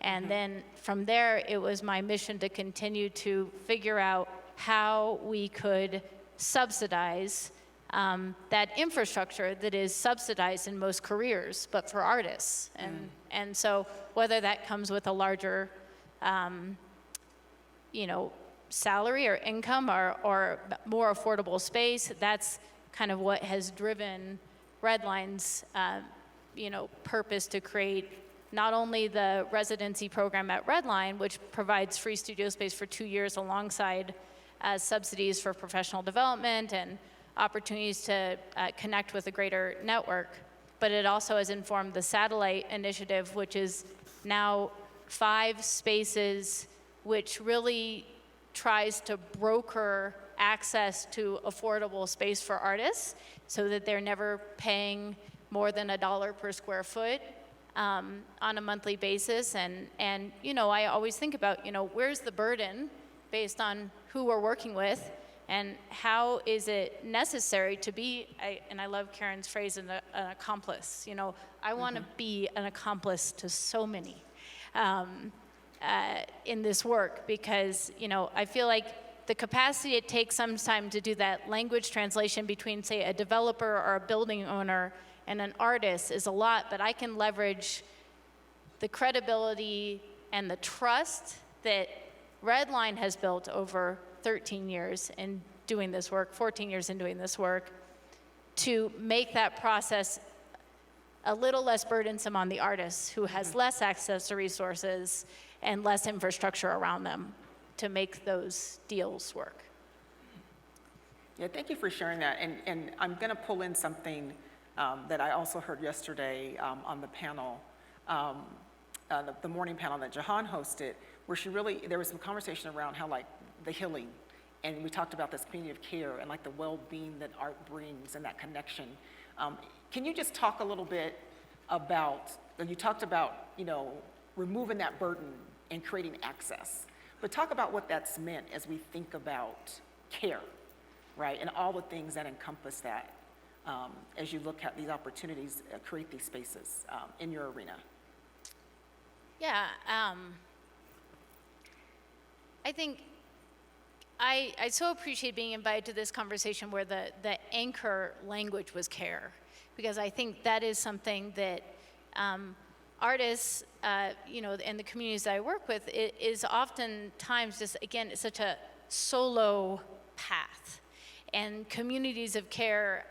And then from there, it was my mission to continue to figure out how we could subsidize that infrastructure that is subsidized in most careers, but for artists. And so whether that comes with a larger, salary or income or more affordable space, that's kind of what has driven RedLine's, purpose to create not only the residency program at RedLine, which provides free studio space for 2 years alongside subsidies for professional development and opportunities to connect with a greater network, but it also has informed the Satellite Initiative, which is now 5 spaces, which really tries to broker access to affordable space for artists so that they're never paying more than $1 per square foot on a monthly basis. And I always think about, where's the burden based on who we're working with, and how is it necessary to be, and I love Karen's phrase, an accomplice. I want to be an accomplice to so many. in this work, because, you know, I feel like the capacity it takes sometimes to do that language translation between, say, a developer or a building owner and an artist is a lot, but I can leverage the credibility and the trust that RedLine has built over 13 years in doing this work, 14 years in doing this work, to make that process a little less burdensome on the artist who has less access to resources and less infrastructure around them to make those deals work. Yeah, thank you for sharing that. And I'm going to pull in something that I also heard yesterday on the panel, the morning panel that Jahan hosted, where there was some conversation around how, like, the healing, and we talked about this community of care and, like, the well-being that art brings and that connection. Can you just talk a little bit about, you talked about, you know, removing that burden and creating access, but talk about what that's meant as we think about care, right, and all the things that encompass that as you look at these opportunities, create these spaces in your arena. Yeah, I think I so appreciate being invited to this conversation where the anchor language was care, because I think that is something that artists, you know, and the communities that I work with, it is oftentimes just, again, it's such a solo path. And communities of care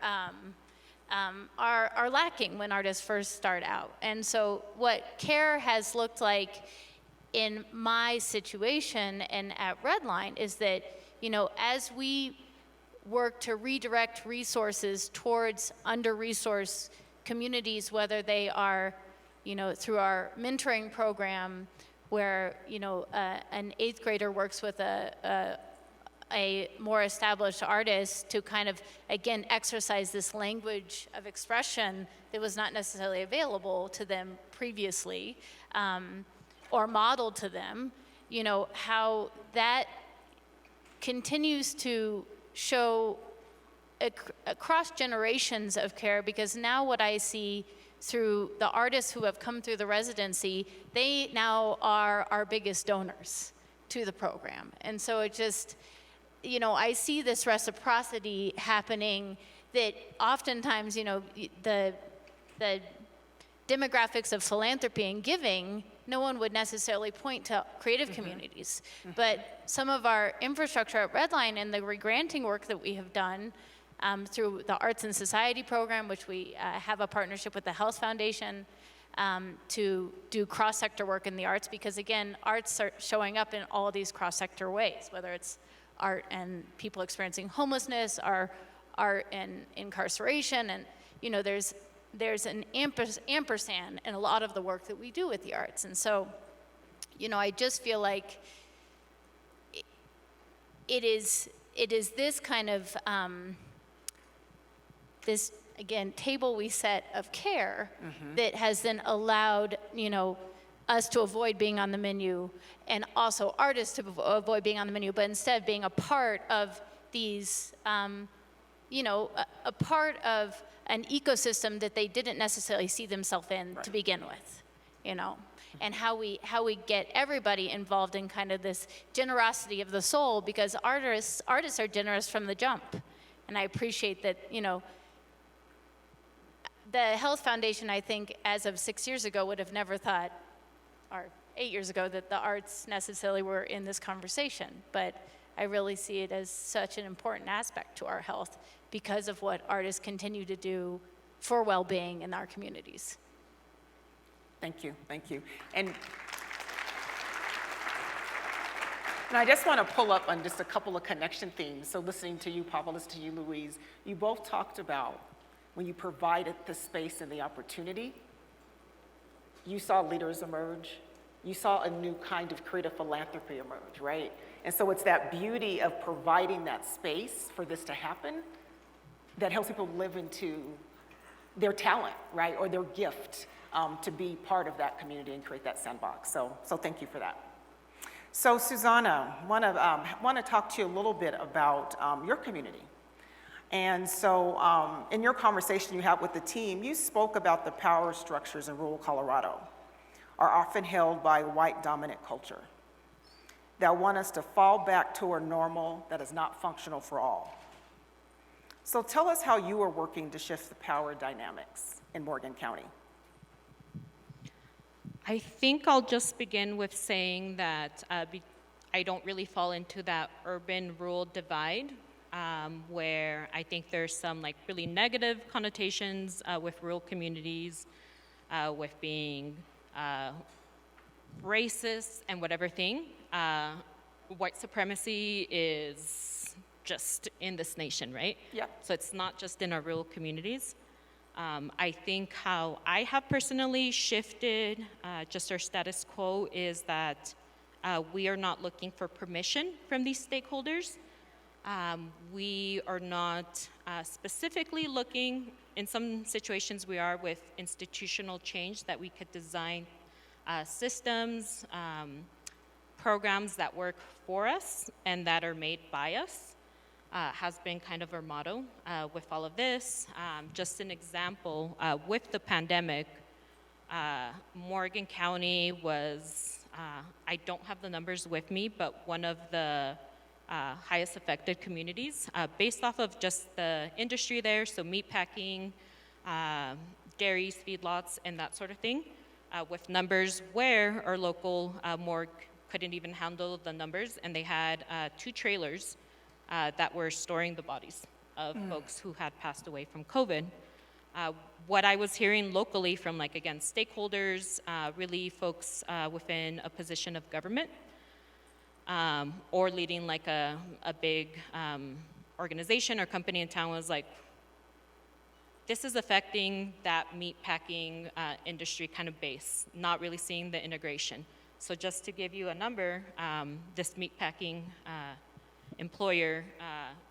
are lacking when artists first start out. And so what care has looked like in my situation and at RedLine is that, you know, as we work to redirect resources towards under-resourced communities, whether they are, you know, through our mentoring program where, you know, an 8th grader works with a more established artist to kind of, again, exercise this language of expression that was not necessarily available to them previously, or modeled to them, you know, how that continues to show across generations of care, because now what I see through the artists who have come through the residency, they now are our biggest donors to the program. And so it just, you know, I see this reciprocity happening that oftentimes, you know, the demographics of philanthropy and giving, no one would necessarily point to creative communities. But some of our infrastructure at RedLine and the regranting work that we have done through the Arts and Society program, which we have a partnership with the Health Foundation to do cross-sector work in the arts, because again, arts are showing up in all these cross-sector ways, whether it's art and people experiencing homelessness, or art and incarceration, and you know, there's an ampersand in a lot of the work that we do with the arts. And so, you know, I just feel like it is this kind of this, again, table we set of care that has then allowed, you know, us to avoid being on the menu, and also artists to avoid being on the menu, but instead being a part of these, you know, a part of an ecosystem that they didn't necessarily see themselves in to begin with, you know, and how we get everybody involved in kind of this generosity of the soul, because artists are generous from the jump. And I appreciate that, you know, the Health Foundation, I think, as of 6 years ago, would have never thought, or 8 years ago, that the arts necessarily were in this conversation. But I really see it as such an important aspect to our health because of what artists continue to do for well-being in our communities. Thank you, thank you. And I just want to pull up on just a couple of connection themes. So listening to you, Papa, listening to you, Louise, you both talked about when you provided the space and the opportunity, you saw leaders emerge. You saw a new kind of creative philanthropy emerge, right? And so it's that beauty of providing that space for this to happen that helps people live into their talent, right, or their gift to be part of that community and create that sandbox. So thank you for that. So Susanna, want to talk to you a little bit about your community. And so in your conversation you had with the team, you spoke about the power structures in rural Colorado. are often held by white dominant culture that want us to fall back to a normal that is not functional for all. So tell us how you are working to shift the power dynamics in Morgan County. I think I'll just begin with saying that I don't really fall into that urban-rural divide, where I think there's some like really negative connotations with rural communities, with being racist and whatever thing. White supremacy is just in this nation, right? Yeah. So it's not just in our rural communities. I think how I have personally shifted just our status quo is that we are not looking for permission from these stakeholders. We are not specifically looking, in some situations we are with institutional change, that we could design systems, programs that work for us and that are made by us. Has been kind of our motto with all of this. Just an example, with the pandemic, Morgan County was, I don't have the numbers with me, but one of the highest affected communities based off of just the industry there, so meatpacking, dairies, feedlots, and that sort of thing, with numbers where our local morgue couldn't even handle the numbers, and they had 2 trailers that were storing the bodies of folks who had passed away from COVID. What I was hearing locally from, like, again, stakeholders, really folks within a position of government, or leading like a big organization or company in town was like, this is affecting that meatpacking industry kind of base, not really seeing the integration. So just to give you a number, this meatpacking employer,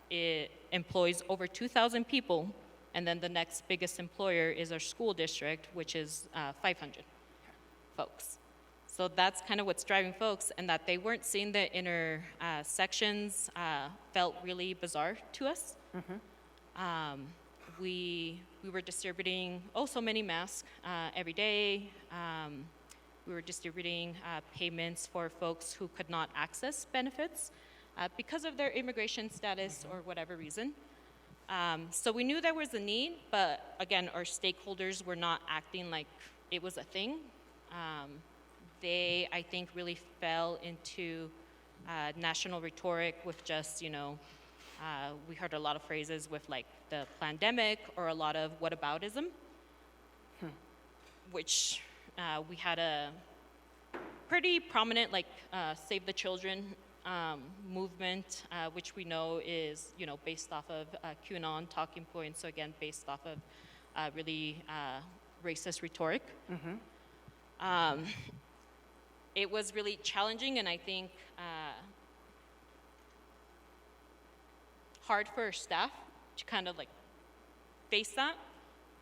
it employs over 2,000 people, and then the next biggest employer is our school district, which is 500 folks. So that's kind of what's driving folks, and that they weren't seeing the inner sections felt really bizarre to us. We were distributing so many masks every day. We were distributing payments for folks who could not access benefits because of their immigration status or whatever reason. So we knew there was a need, but again, our stakeholders were not acting like it was a thing. They, I think, really fell into national rhetoric with just, we heard a lot of phrases with like the pandemic or a lot of whataboutism, which we had a pretty prominent like Save the Children movement, which we know is, based off of QAnon talking points, so again, based off of really racist rhetoric. It was really challenging, and I think hard for our staff to kind of like face that.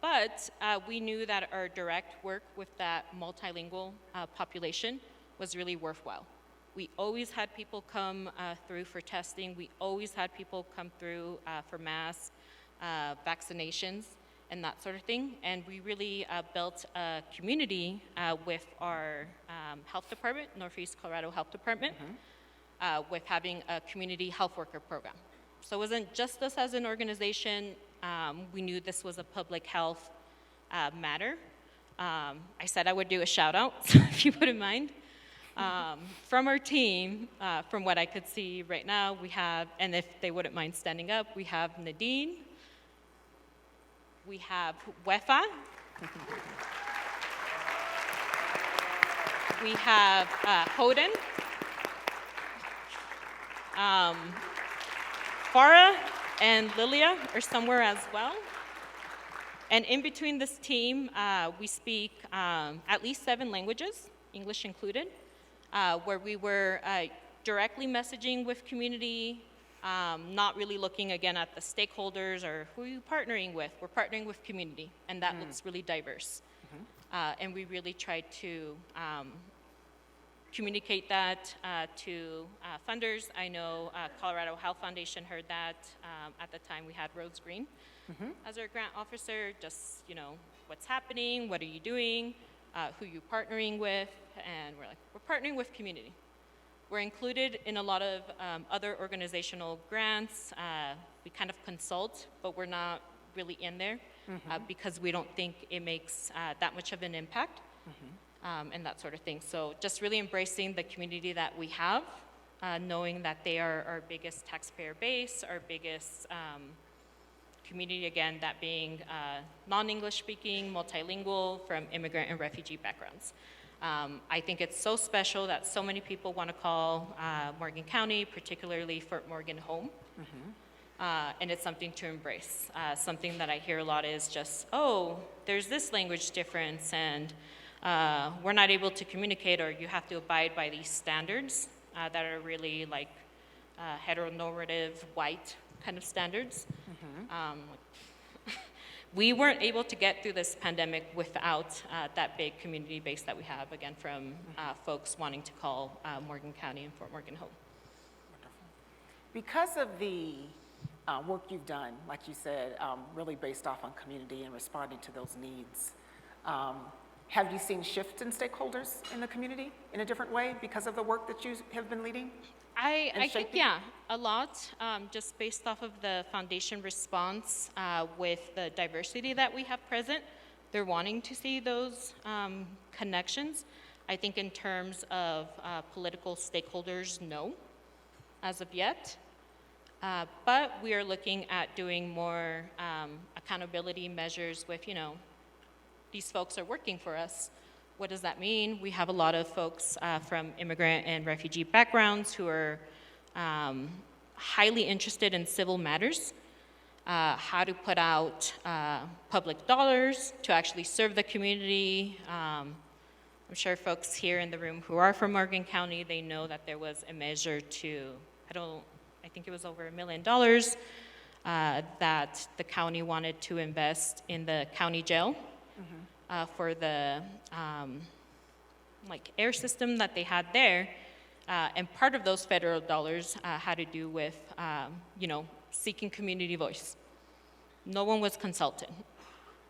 But we knew that our direct work with that multilingual population was really worthwhile. We always had people come through for testing. We always had people come through for mass vaccinations and that sort of thing. And we really built a community with our health department, Northeast Colorado Health Department, with having a community health worker program. So it wasn't just us as an organization. We knew this was a public health matter. I said I would do a shout out, if you wouldn't mind. From our team, from what I could see right now, we have, and if they wouldn't mind standing up, we have Nadine, we have Wefa, we have Hoden, Farah and Lilia are somewhere as well. And in between this team, we speak at least 7 languages, English included, where we were directly messaging with community, not really looking again at the stakeholders or who are you partnering with. We're partnering with community, and that looks really diverse. And we really tried to communicate that to funders. I know Colorado Health Foundation heard that. At the time we had Rose Green as our grant officer, just, what's happening, what are you doing? who you're partnering with, and we're like, we're partnering with community. We're included in a lot of other organizational grants. We kind of consult, but we're not really in there because we don't think it makes that much of an impact and that sort of thing. So just really embracing the community that we have, knowing that they are our biggest taxpayer base, our biggest community, again, that being non-English speaking, multilingual, from immigrant and refugee backgrounds. I think it's so special that so many people want to call Morgan County, particularly Fort Morgan, home. And it's something to embrace. Something that I hear a lot is just, oh, there's this language difference, and we're not able to communicate, or you have to abide by these standards that are really like heteronormative, white kind of standards. We weren't able to get through this pandemic without that big community base that we have, again, from folks wanting to call Morgan County and Fort Morgan home. Because of the work you've done, like you said, really based off on community and responding to those needs, have you seen shifts in stakeholders in the community in a different way because of the work that you have been leading? I think, yeah, a lot, just based off of the foundation response with the diversity that we have present. They're wanting to see those connections. I think in terms of political stakeholders, no, as of yet. But we are looking at doing more accountability measures with, these folks are working for us. What does that mean? We have a lot of folks from immigrant and refugee backgrounds who are highly interested in civil matters, how to put out public dollars to actually serve the community. I'm sure folks here in the room who are from Morgan County, they know that there was a measure to, I think it was over $1 million that the county wanted to invest in the county jail. For the air system that they had there, and part of those federal dollars had to do with seeking community voice. No one was consulted.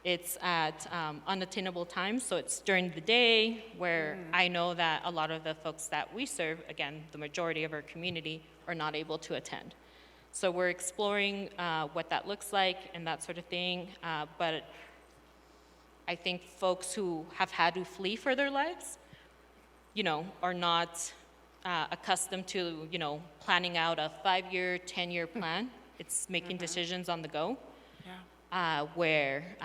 It's at unattainable times, so it's during the day where I know that a lot of the folks that we serve, again, the majority of our community, are not able to attend. So we're exploring what that looks like and that sort of thing, but I think folks who have had to flee for their lives, are not accustomed to, planning out a 5-year, 10-year plan. It's making decisions on the go, where,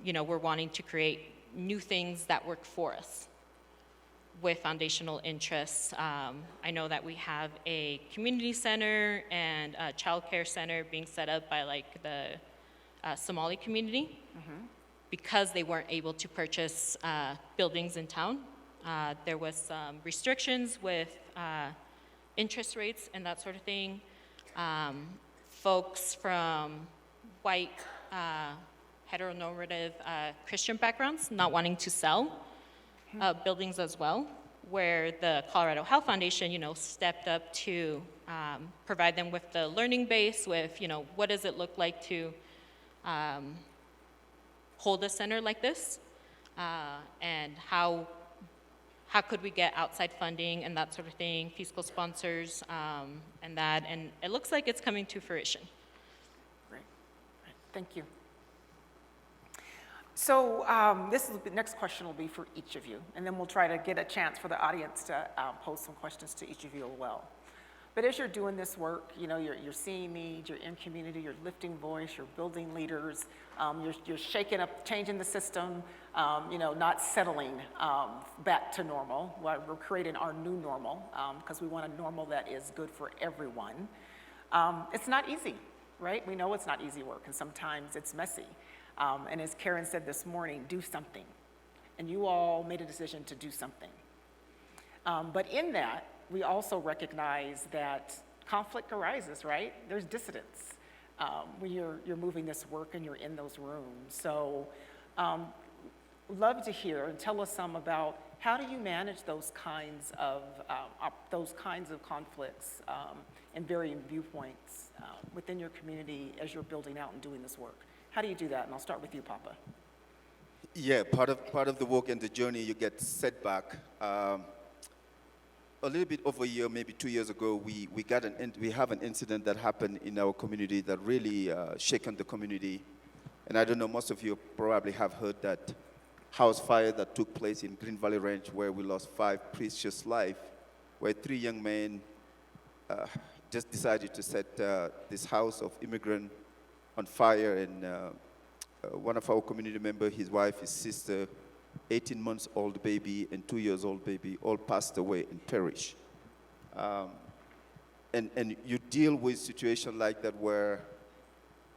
we're wanting to create new things that work for us with foundational interests. I know that we have a community center and a child care center being set up by the Somali community. Because they weren't able to purchase buildings in town. There was some restrictions with interest rates and that sort of thing. Folks from white, heteronormative Christian backgrounds not wanting to sell buildings as well, where the Colorado Health Foundation, stepped up to provide them with the learning base with, what does it look like to hold a center like this, and how could we get outside funding and that sort of thing, fiscal sponsors, and that, and it looks like it's coming to fruition. Great. Thank you. So the next question will be for each of you, and then we'll try to get a chance for the audience to pose some questions to each of you as well. But as you're doing this work, you're seeing needs, you're in community, you're lifting voice, you're building leaders, you're shaking up, changing the system, not settling back to normal. We're creating our new normal because we want a normal that is good for everyone. It's not easy, right? We know it's not easy work, and sometimes it's messy. And as Karen said this morning, do something. And you all made a decision to do something. But in that, we also recognize that conflict arises, right? There's dissidence when you're moving this work and you're in those rooms. So love to hear and tell us some about how do you manage those kinds of conflicts and varying viewpoints within your community as you're building out and doing this work. How do you do that? And I'll start with you, Papa. Yeah, part of the work and the journey, you get setback. A little bit over a year, maybe 2 years ago, we have an incident that happened in our community that really shaken the community. And I don't know, most of you probably have heard that house fire that took place in Green Valley Ranch, where we lost 5 precious lives, where 3 young men just decided to set this house of immigrant on fire, and one of our community members, his wife, his sister, 18 months old baby and 2 years old baby all passed away and perished. And you deal with situations like that where,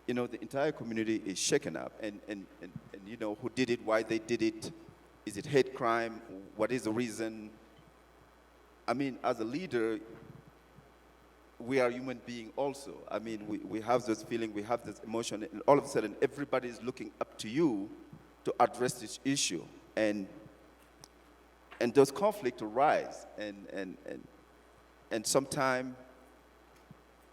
you know, the entire community is shaken up, and you know, who did it, why they did it, is it hate crime, what is the reason? I mean, as a leader, we are human beings also. I mean, we have this feeling, we have this emotion, and all of a sudden everybody is looking up to you to address this issue. And those conflicts arise, and sometimes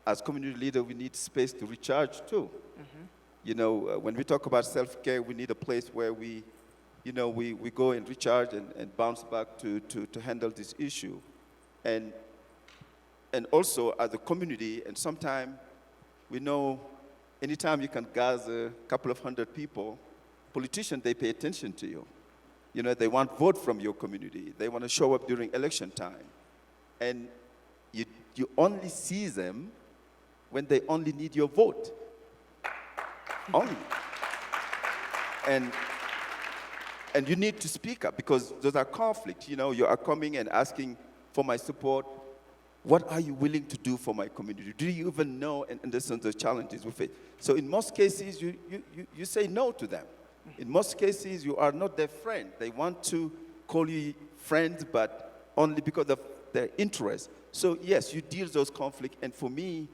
as community leader, we need space to recharge too. Mm-hmm. You know, when we talk about self-care, we need a place where we go and recharge and bounce back to handle this issue. And also as a community, and sometimes we know anytime you can gather a couple of hundred people, politicians, they pay attention to you. You know, they want vote from your community. They want to show up during election time. And you only see them when they only need your vote. Only. And you need to speak up, because those are conflicts. You know, you are coming and asking for my support. What are you willing to do for my community? Do you even know and understand the challenges we face? So in most cases, you say no to them. In most cases, you are not their friend. They want to call you friends, but only because of their interest. So yes, you deal with those conflicts, and for me,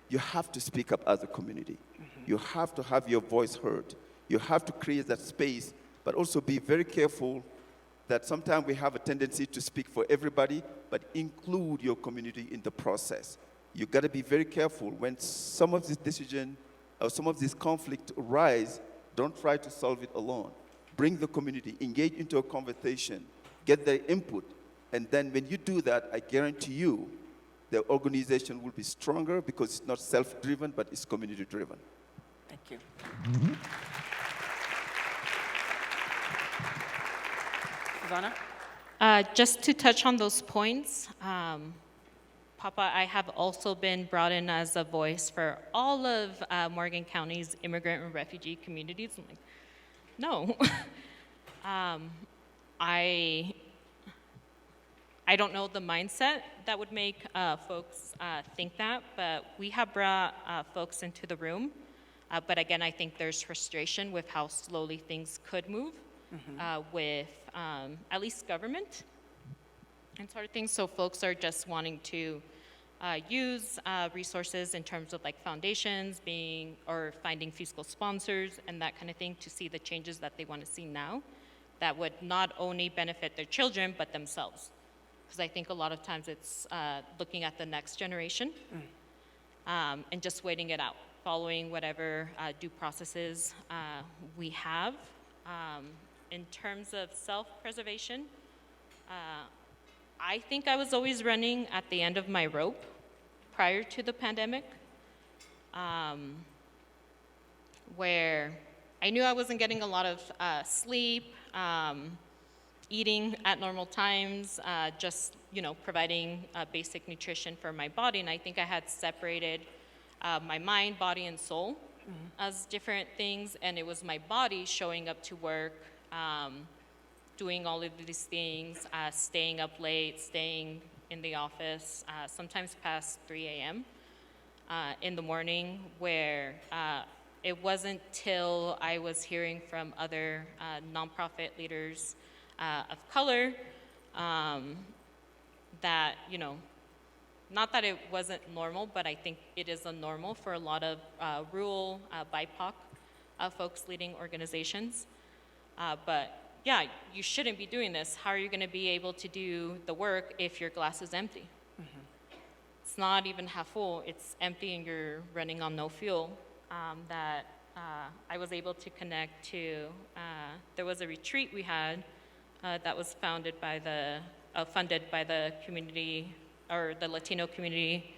you have to speak up as a community. Mm-hmm. You have to have your voice heard. You have to create that space, but also be very careful that sometimes we have a tendency to speak for everybody, but include your community in the process. You got to be very careful when some of this decision or some of this conflict arise. Don't try to solve it alone. Bring the community, engage into a conversation, get their input, and then when you do that, I guarantee you, the organization will be stronger, because it's not self-driven, but it's community-driven. Thank you. Mm-hmm. Susanna? Just to touch on those points, Papa, I have also been brought in as a voice for all of Morgan County's immigrant and refugee communities. I'm like, no. I don't know the mindset that would make folks think that, but we have brought folks into the room. But again, I think there's frustration with how slowly things could move with at least government and sort of things. So folks are just wanting to use resources in terms of like foundations or finding fiscal sponsors and that kind of thing to see the changes that they want to see now that would not only benefit their children, but themselves. Because I think a lot of times it's looking at the next generation and just waiting it out, following whatever due processes we have. In terms of self-preservation, I think I was always running at the end of my rope prior to the pandemic, where I knew I wasn't getting a lot of sleep, eating at normal times, just providing basic nutrition for my body, and I think I had separated my mind, body, and soul as different things, and it was my body showing up to work, doing all of these things, staying up late, staying in the office, sometimes past 3 a.m. In the morning, where it wasn't till I was hearing from other nonprofit leaders of color that, not that it wasn't normal, but I think it is a normal for a lot of rural BIPOC folks leading organizations. But yeah, you shouldn't be doing this. How are you going to be able to do the work if your glass is empty? It's not even half full, it's empty and you're running on no fuel. That I was able to connect to, there was a retreat we had that was funded by the community, or the Latino Community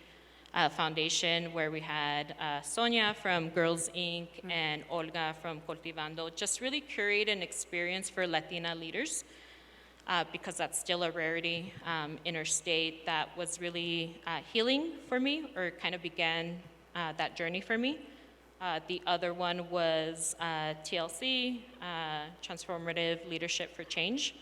Foundation, where we had Sonia from Girls Inc. and Olga from Cultivando, just really curate an experience for Latina leaders, because that's still a rarity interstate, that was really healing for me, or kind of began that journey for me. The other one was TLC, Transformative Leadership for Change.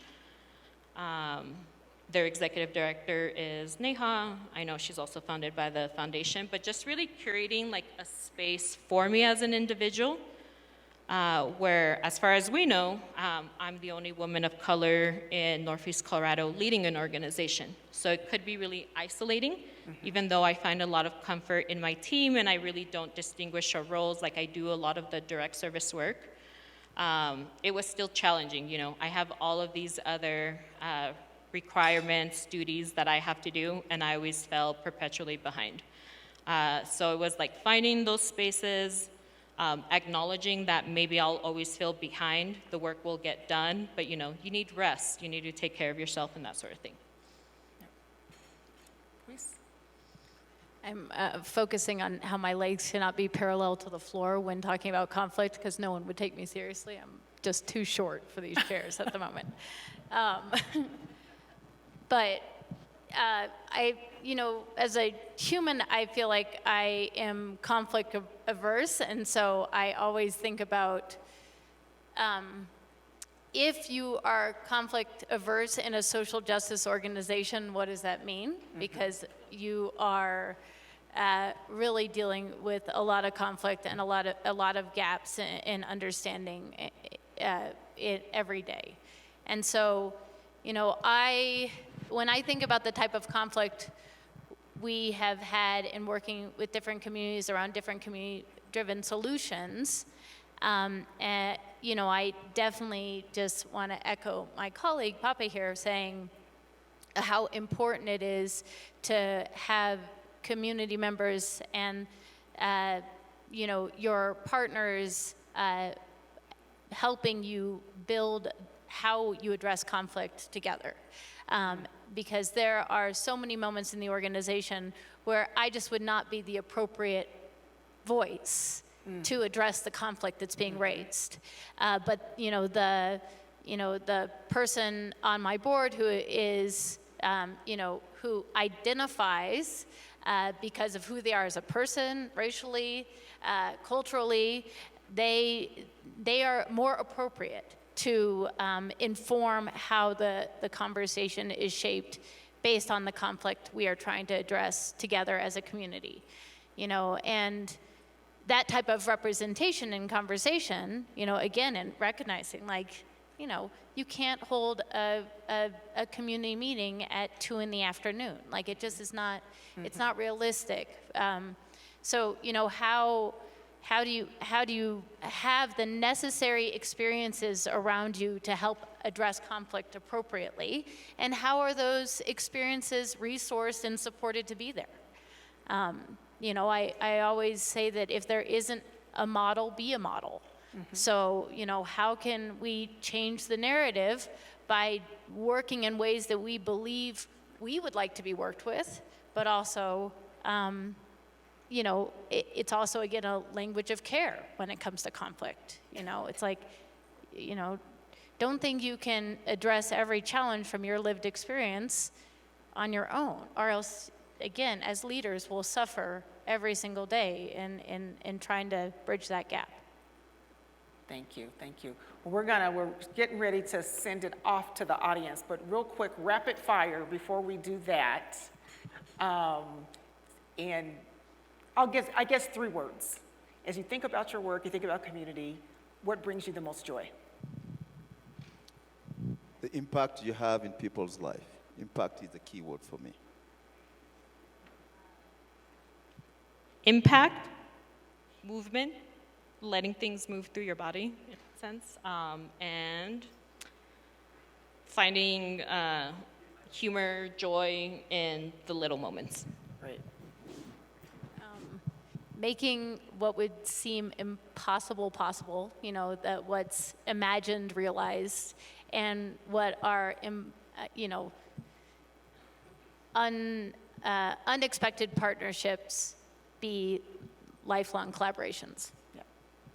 Their executive director is Neha. I know she's also founded by the foundation, but just really curating like a space for me as an individual, where, as far as we know, I'm the only woman of color in Northeast Colorado leading an organization. So it could be really isolating, even though I find a lot of comfort in my team and I really don't distinguish our roles like I do a lot of the direct service work. It was still challenging, you know. I have all of these other requirements, duties that I have to do, and I always fell perpetually behind. So it was like finding those spaces, acknowledging that maybe I'll always feel behind, the work will get done, but you know, you need rest, you need to take care of yourself and that sort of thing. Please. I'm focusing on how my legs cannot be parallel to the floor when talking about conflict, because no one would take me seriously. I'm just too short for these chairs at the moment. But you know, as a human, I feel like I am conflict averse, and so I always think about if you are conflict averse in a social justice organization, what does that mean? Because you are really dealing with a lot of conflict and a lot of gaps in understanding it every day. And so, you know, when I think about the type of conflict we have had in working with different communities around different community-driven solutions, you know, I definitely just want to echo my colleague, Papa here, saying how important it is to have community members and, you know, your partners helping you build how you address conflict together. Because there are so many moments in the organization where I just would not be the appropriate voice to address the conflict that's being raised. But the person on my board who is, who identifies because of who they are as a person, racially, culturally, they are more appropriate to inform how the conversation is shaped based on the conflict we are trying to address together as a community. You know, and that type of representation in conversation, you know, again, and recognizing, like, you know, you can't hold a community meeting at 2 p.m. Like, it just is not, it's not realistic. So, you know, how do you have the necessary experiences around you to help address conflict appropriately? And how are those experiences resourced and supported to be there? You know, I always say that if there isn't a model, be a model. So, you know, how can we change the narrative by working in ways that we believe we would like to be worked with, but also, you know, it's also, again, a language of care when it comes to conflict. You know, it's like, you know, don't think you can address every challenge from your lived experience on your own, or else, again, as leaders, we'll suffer every single day in trying to bridge that gap. Thank you, thank you. We're getting ready to send it off to the audience, but real quick, rapid fire before we do that. And I guess 3 words. As you think about your work, you think about community, what brings you the most joy? The impact you have in people's life. Impact is the key word for me. Impact, movement, letting things move through your body, in a sense, and finding humor, joy in the little moments. Right. making what would seem impossible possible, that what's imagined realized, and what are, unexpected partnerships be lifelong collaborations. Yep.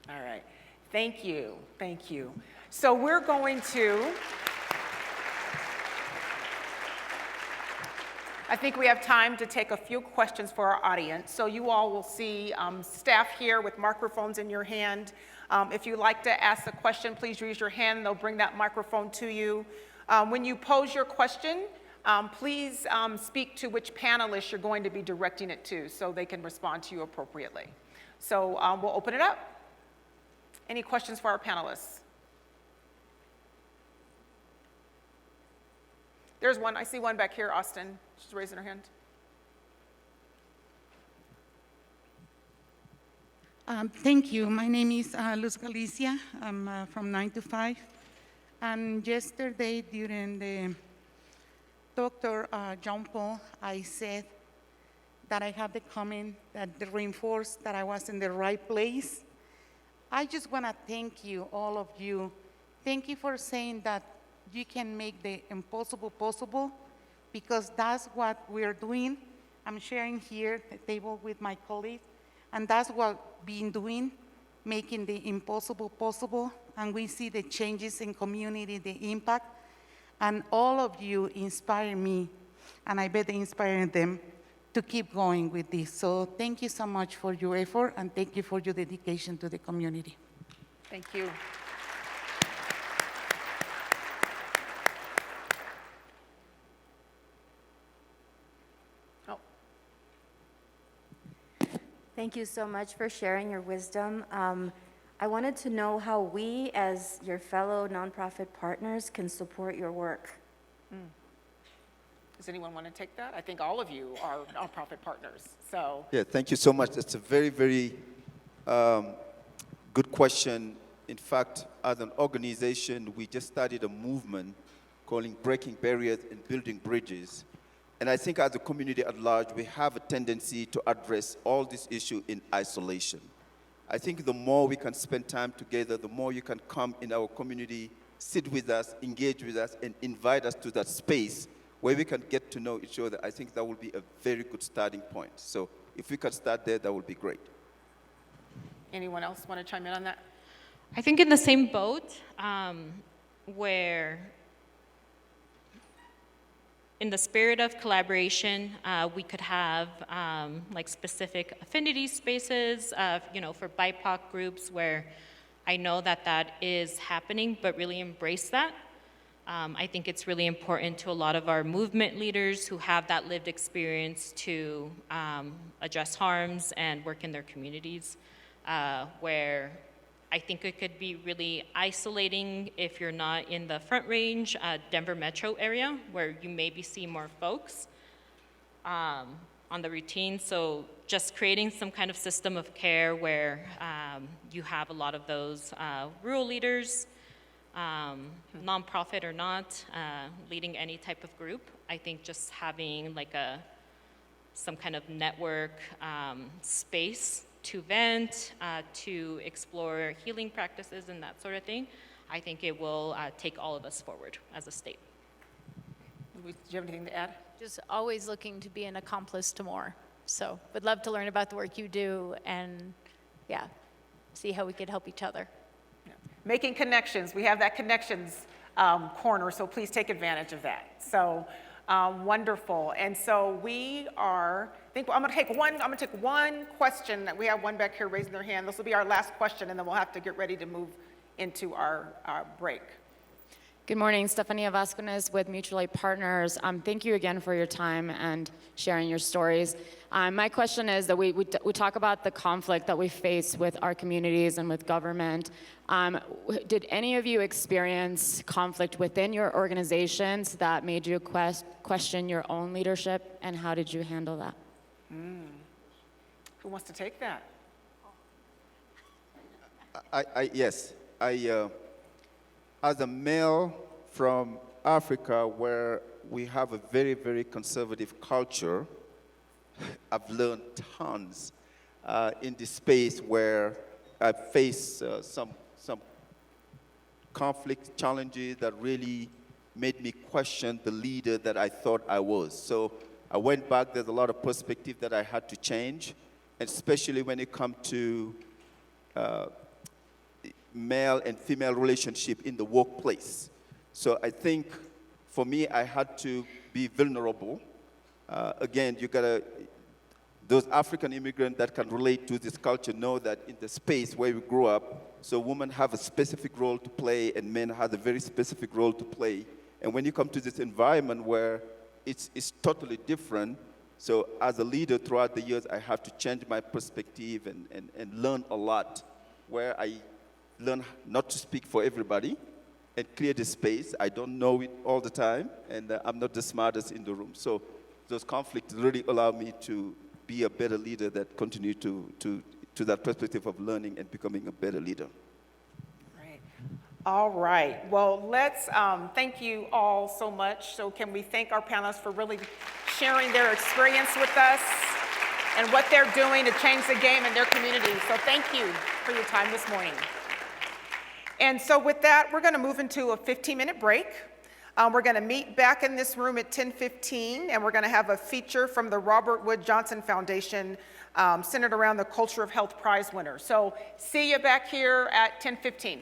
All right. Thank you. Thank you. So we're going to, I think we have time to take a few questions for our audience. So you all will see staff here with microphones in your hand. If you'd like to ask a question, please raise your hand. They'll bring that microphone to you. When you pose your question, please speak to which panelist you're going to be directing it to so they can respond to you appropriately. So we'll open it up. Any questions for our panelists? There's one. I see one back here, Austin. She's raising her hand. Thank you. My name is Luz Galicia. I'm from 9 to 5. And yesterday during the Dr. John Paul, I said that I have the comment that reinforced that I was in the right place. I just want to thank you, all of you. Thank you for saying that you can make the impossible possible, because that's what we're doing. I'm sharing here the table with my colleagues, and that's what we've been doing, making the impossible possible, and we see the changes in community, the impact, and all of you inspire me, and I bet they inspire them to keep going with this. So thank you so much for your effort, and thank you for your dedication to the community. Thank you. Thank you so much for sharing your wisdom. I wanted to know how we, as your fellow nonprofit partners, can support your work. Does anyone want to take that? I think all of you are nonprofit partners. So Yeah, thank you so much. That's a very, very good question. In fact, as an organization, we just started a movement calling Breaking Barriers and Building Bridges. And I think as a community at large, we have a tendency to address all this issue in isolation. I think the more we can spend time together, the more you can come in our community, sit with us, engage with us, and invite us to that space where we can get to know each other. I think that will be a very good starting point. So if we can start there, that would be great. anyone else want to chime in on that? I think in the same boat, where in the spirit of collaboration, we could have like specific affinity spaces, for BIPOC groups where I know that that is happening, but really embrace that. I think it's really important to a lot of our movement leaders who have that lived experience to address harms and work in their communities, where I think it could be really isolating if you're not in the Front Range, Denver metro area, where you maybe see more folks on the routine. So just creating some kind of system of care where you have a lot of those rural leaders, nonprofit or not, leading any type of group. I think just having like some kind of network space to vent, to explore healing practices and that sort of thing, I think it will take all of us forward as a state. Do you have anything to add? Just always looking to be an accomplice to more. So would love to learn about the work you do and, see how we could help each other. Yeah. Making connections. We have that connections corner, so please take advantage of that. So wonderful. And so we are, I'm going to take one question. We have one back here raising their hand. This will be our last question, and then we'll have to get ready to move into our break. Good morning, Stefania Vasquez with Mutual Aid Partners. Thank you again for your time and sharing your stories. My question is that we talk about the conflict that we face with our communities and with government. Did any of you experience conflict within your organizations that made you question your own leadership, and how did you handle that? Who wants to take that? Yes. As a male from Africa, where we have a very, very conservative culture, I've learned tons. in this space where I face some conflict challenges that really made me question the leader that I thought I was. So I went back. There's a lot of perspective that I had to change, especially when it comes to male and female relationship in the workplace. So I think for me, I had to be vulnerable. Again, those African immigrants that can relate to this culture know that in the space where we grew up, so women have a specific role to play and men have a very specific role to play. And when you come to this environment where it's totally different, so as a leader throughout the years, I have to change my perspective and learn a lot, where I learn not to speak for everybody and clear the space. I don't know it all the time, and I'm not the smartest in the room. So those conflicts really allow me to be a better leader that continue to that perspective of learning and becoming a better leader. Great. All right. Well, let's thank you all so much. So can we thank our panelists for really sharing their experience with us and what they're doing to change the game in their community. So thank you for your time this morning. And so with that, we're going to move into a 15-minute break. We're going to meet back in this room at 10:15, and we're going to have a feature from the Robert Wood Johnson Foundation centered around the Culture of Health Prize winner. So see you back here at 10:15.